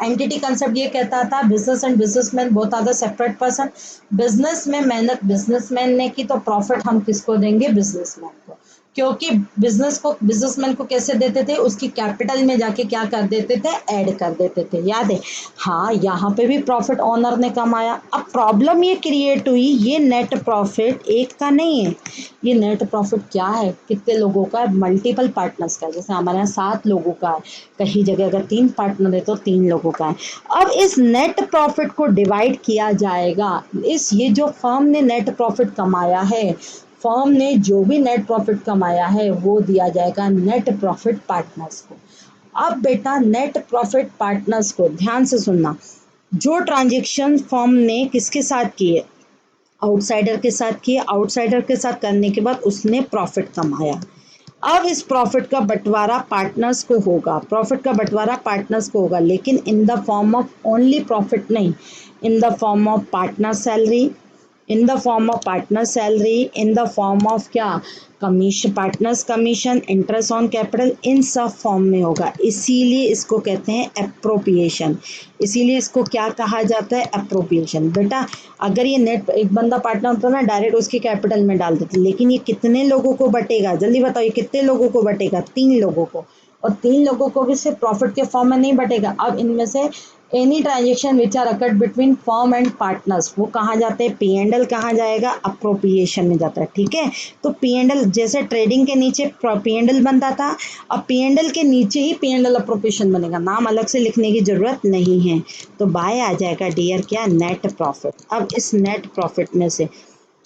एंटिटी कंसेप्ट ये कहता था business and businessman both are the separate person, business में मेहनत बिजनेसमैन ने की तो प्रॉफिट हम किसको देंगे, बिजनेसमैन को, क्योंकि बिजनेस को, बिजनेसमैन को कैसे देते थे, उसकी कैपिटल में जाके क्या कर देते थे, ऐड कर देते थे, याद है। हाँ यहाँ पे भी प्रॉफिट ऑनर ने कमाया। अब प्रॉब्लम ये क्रिएट हुई, ये नेट प्रॉफिट एक का नहीं है, ये नेट प्रॉफिट क्या है, कितने लोगों का है, मल्टीपल पार्टनर्स का है। जैसे हमारे यहाँ 7 लोगों का है, कहीं जगह अगर 3 पार्टनर है तो 3 लोगों का है। अब इस नेट प्रॉफिट को डिवाइड किया जाएगा, इस ये जो फर्म ने नेट प्रॉफिट कमाया है, फर्म ने जो भी नेट प्रॉफिट कमाया है वो दिया जाएगा नेट प्रॉफिट पार्टनर्स को। अब बेटा नेट प्रॉफिट पार्टनर्स को ध्यान से सुनना, जो ट्रांजेक्शन फर्म ने किसके साथ किए, आउटसाइडर के साथ किए, आउटसाइडर के साथ करने के बाद उसने प्रॉफिट कमाया। अब इस प्रॉफिट का बंटवारा पार्टनर्स को होगा, प्रॉफिट का बंटवारा पार्टनर्स को होगा, लेकिन in the form of only profit नहीं, in the form of partner salary, in the form of partner salary, in the form of क्या, commission, partners commission, interest on capital, इन सब फॉर्म में होगा। इसीलिए इसको कहते हैं अप्रोप्रिएशन, इसीलिए इसको क्या कहा जाता है, अप्रोप्रिएशन। बेटा अगर ये नेट एक बंदा पार्टनर होता ना डायरेक्ट उसकी कैपिटल में डाल देते, लेकिन ये कितने लोगों को बटेगा, जल्दी बताओ, ये कितने लोगों को बटेगा, 3 लोगों को, और 3 लोगों को भी सिर्फ प्रॉफिट के फॉर्म में नहीं बटेगा। अब इनमें से any transaction which are occurred between firm and partners वो कहाँ जाते हैं, P&L कहाँ जाएगा, अप्रोप्रिएशन में जाता है। ठीक है, तो P&L जैसे ट्रेडिंग के नीचे P&L बनता था, अब P&L के नीचे ही P&L अप्रोप्रिएशन बनेगा, नाम अलग से लिखने की जरूरत नहीं है। तो बाय आ जाएगा डियर क्या, नेट प्रॉफिट। अब इस नेट प्रॉफिट में से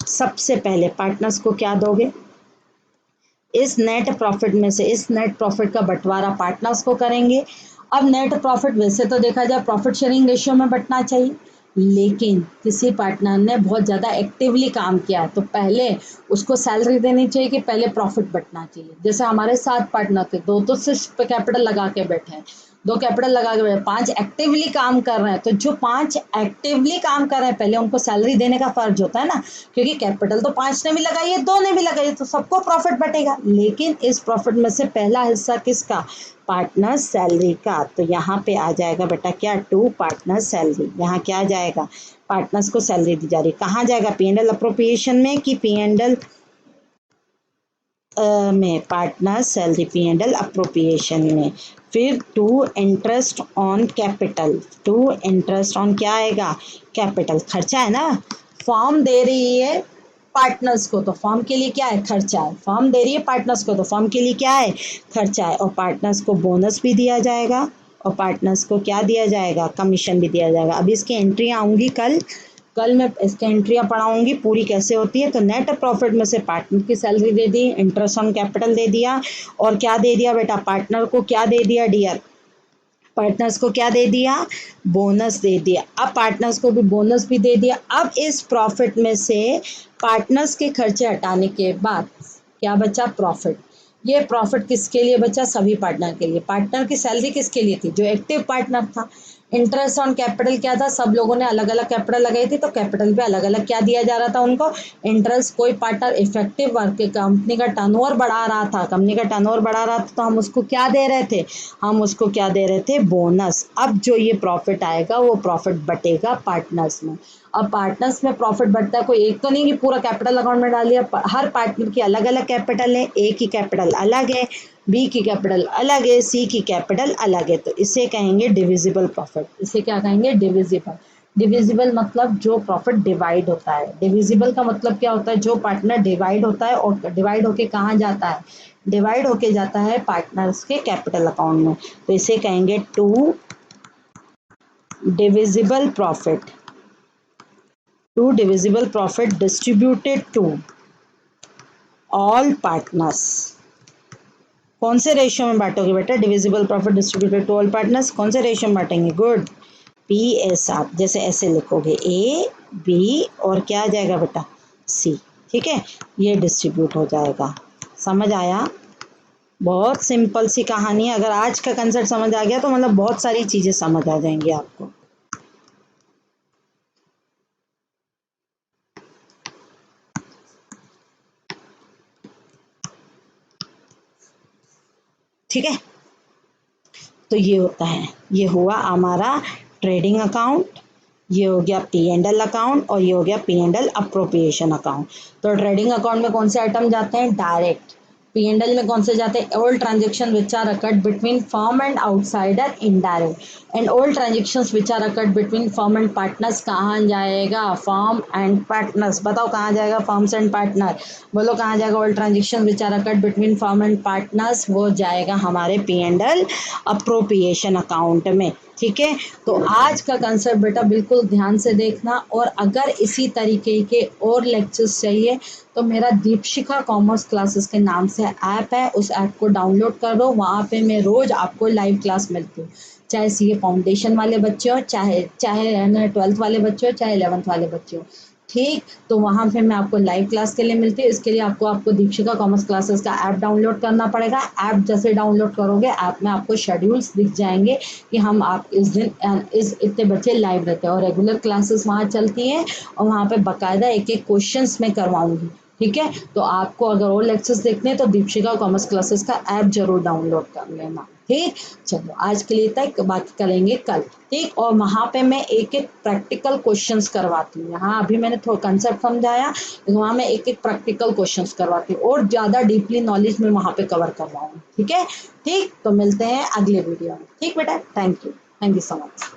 सबसे पहले पार्टनर्स को क्या दोगे, इस नेट प्रॉफिट में से इस नेट प्रॉफिट का बंटवारा पार्टनर्स को करेंगे। अब नेट प्रॉफिट वैसे तो देखा जाए प्रॉफिट शेयरिंग रेशियो में बंटना चाहिए, लेकिन किसी पार्टनर ने बहुत ज़्यादा एक्टिवली काम किया है तो पहले उसको सैलरी देनी चाहिए कि पहले प्रॉफिट बंटना चाहिए। जैसे हमारे 7 पार्टनर थे, 2 तो सिर्फ कैपिटल लगा के बैठे हैं, 2 कैपिटल लगा के बैठे, 5 एक्टिवली काम कर रहे हैं। तो जो 5 एक्टिवली काम कर रहे हैं पहले उनको सैलरी देने का फर्ज होता है ना, क्योंकि कैपिटल तो 5 ने भी लगाई है, 2 ने भी लगाई है, तो सबको प्रॉफिट बटेगा। लेकिन इस प्रॉफिट में से पहला हिस्सा किसका, पार्टनर सैलरी का। तो यहाँ पे आ जाएगा बेटा क्या, 2 पार्टनर सैलरी, यहाँ क्या आ जाएगा, पार्टनर्स को सैलरी दी जा रही है। कहाँ जाएगा, P&L अप्रोप्रिएशन में कि P&L में, पार्टनर सैलरी P&L अप्रोप्रिएशन में। फिर 2 interest on capital, 2 interest on क्या आएगा, कैपिटल, खर्चा है ना, फॉर्म दे रही है पार्टनर्स को तो फॉर्म के लिए क्या है, खर्चा है, फॉर्म दे रही है पार्टनर्स को तो फॉर्म के लिए क्या है, खर्चा है। और पार्टनर्स को बोनस भी दिया जाएगा और पार्टनर्स को क्या दिया जाएगा, कमीशन भी दिया जाएगा। अभी इसकी एंट्री आऊँगी कल, कल मैं इसकी एंट्रियाँ पढ़ाऊंगी पूरी कैसे होती है। तो नेट प्रॉफिट में से पार्टनर की सैलरी दे दी, इंटरेस्ट ऑन कैपिटल दे दिया, और क्या दे दिया बेटा, पार्टनर को क्या दे दिया डियर, पार्टनर्स को क्या दे दिया, बोनस दे दिया। अब पार्टनर्स को भी बोनस भी दे दिया। अब इस प्रॉफिट में से पार्टनर्स के खर्चे हटाने के बाद क्या बचा, प्रॉफिट। ये प्रॉफिट किसके लिए बचा, सभी पार्टनर के लिए। पार्टनर की सैलरी किसके लिए थी, जो एक्टिव पार्टनर था। इंटरेस्ट ऑन कैपिटल क्या था, सब लोगों ने अलग अलग कैपिटल लगाई थी तो कैपिटल पे अलग अलग क्या दिया जा रहा था उनको, इंटरेस्ट। कोई पार्टनर इफेक्टिव वर्क, कंपनी का टर्नओवर बढ़ा रहा था, कंपनी का टर्नओवर बढ़ा रहा था तो हम उसको क्या दे रहे थे, हम उसको क्या दे रहे थे, बोनस। अब जो ये प्रॉफिट आएगा वो प्रॉफिट बटेगा पार्टनर्स में। अब पार्टनर्स में प्रॉफिट बढ़ता है, कोई एक तो नहीं कि पूरा कैपिटल अकाउंट में डाल दिया, हर पार्टनर की अलग अलग कैपिटल है, ए की कैपिटल अलग है, बी की कैपिटल अलग है, सी की कैपिटल अलग है, तो इसे कहेंगे डिविजिबल प्रॉफिट। इसे क्या कहेंगे, डिविजिबल। डिविजिबल मतलब जो प्रॉफिट डिवाइड होता है। डिविजिबल का मतलब क्या होता है, जो पार्टनर डिवाइड होता है, और डिवाइड होके कहाँ जाता है, डिवाइड होके जाता है पार्टनर्स के कैपिटल अकाउंट में। तो इसे कहेंगे 2 divisible profit, 2 divisible profit distributed to all partners. कौन से रेशियो में बांटोगे बेटा, divisible profit distributed to all partners, कौन से रेशियो में बांटेंगे, गुड, PSR, जैसे ऐसे लिखोगे A, B और क्या आ जाएगा बेटा, C। ठीक है, ये डिस्ट्रीब्यूट हो जाएगा। समझ आया, बहुत सिंपल सी कहानी है। अगर आज का कंसेप्ट समझ आ गया तो मतलब बहुत सारी चीजें समझ आ जाएंगी आपको। ठीक है, तो ये होता है, ये हुआ हमारा ट्रेडिंग अकाउंट, ये हो गया P&L अकाउंट, और ये हो गया P&L अप्रोप्रिएशन अकाउंट। तो ट्रेडिंग अकाउंट में कौन से आइटम जाते हैं, डायरेक्ट। P&L में कौन से जाते हैं, all transaction which are occurred between firm and outsider, indirect. And all transactions which are occurred between firm and partners, कहाँ जाएगा, फर्म एंड पार्टनर्स। बताओ कहाँ जाएगा, फर्म्स एंड पार्टनर, बोलो कहाँ जाएगा, all transaction which are occurred between firm and partners, वो जाएगा हमारे P&L अप्रोप्रिएशन अकाउंट में। ठीक है, तो आज का कंसेप्ट बेटा बिल्कुल ध्यान से देखना, और अगर इसी तरीके के और लेक्चर्स चाहिए तो मेरा दीपशिखा कॉमर्स क्लासेस के नाम से ऐप है, उस ऐप को डाउनलोड कर दो। वहाँ पे मैं रोज आपको लाइव क्लास मिलती हूँ, चाहे सीए फाउंडेशन वाले बच्चे हो, चाहे चाहे 12th वाले बच्चे हो, चाहे 11th वाले बच्चे हो। ठीक, तो वहाँ पे मैं आपको लाइव क्लास के लिए मिलती हूँ। इसके लिए आपको दीपशिका कॉमर्स क्लासेस का ऐप डाउनलोड करना पड़ेगा। ऐप जैसे डाउनलोड करोगे, ऐप में आपको शेड्यूल्स दिख जाएंगे कि हम आप इस दिन इस इतने बच्चे लाइव रहते हैं, और रेगुलर क्लासेस वहाँ चलती हैं, और वहाँ पे बाकायदा एक एक क्वेश्चंस मैं करवाऊंगी। ठीक है, तो आपको अगर और लेक्चर्स देखने हैं तो दीपशिका कॉमर्स क्लासेस का ऐप जरूर डाउनलोड कर लेना। ठीक, चलो आज के लिए तक, बाकी करेंगे कल। ठीक, और वहाँ पे मैं एक एक प्रैक्टिकल क्वेश्चंस करवाती हूँ। यहाँ अभी मैंने थोड़ा कंसेप्ट समझाया, वहाँ मैं एक एक प्रैक्टिकल क्वेश्चंस करवाती हूँ, और ज़्यादा डीपली नॉलेज में वहाँ पे कवर करवाऊंगी। ठीक है, ठीक, तो मिलते हैं अगले वीडियो में। ठीक बेटा, थैंक यू सो मच।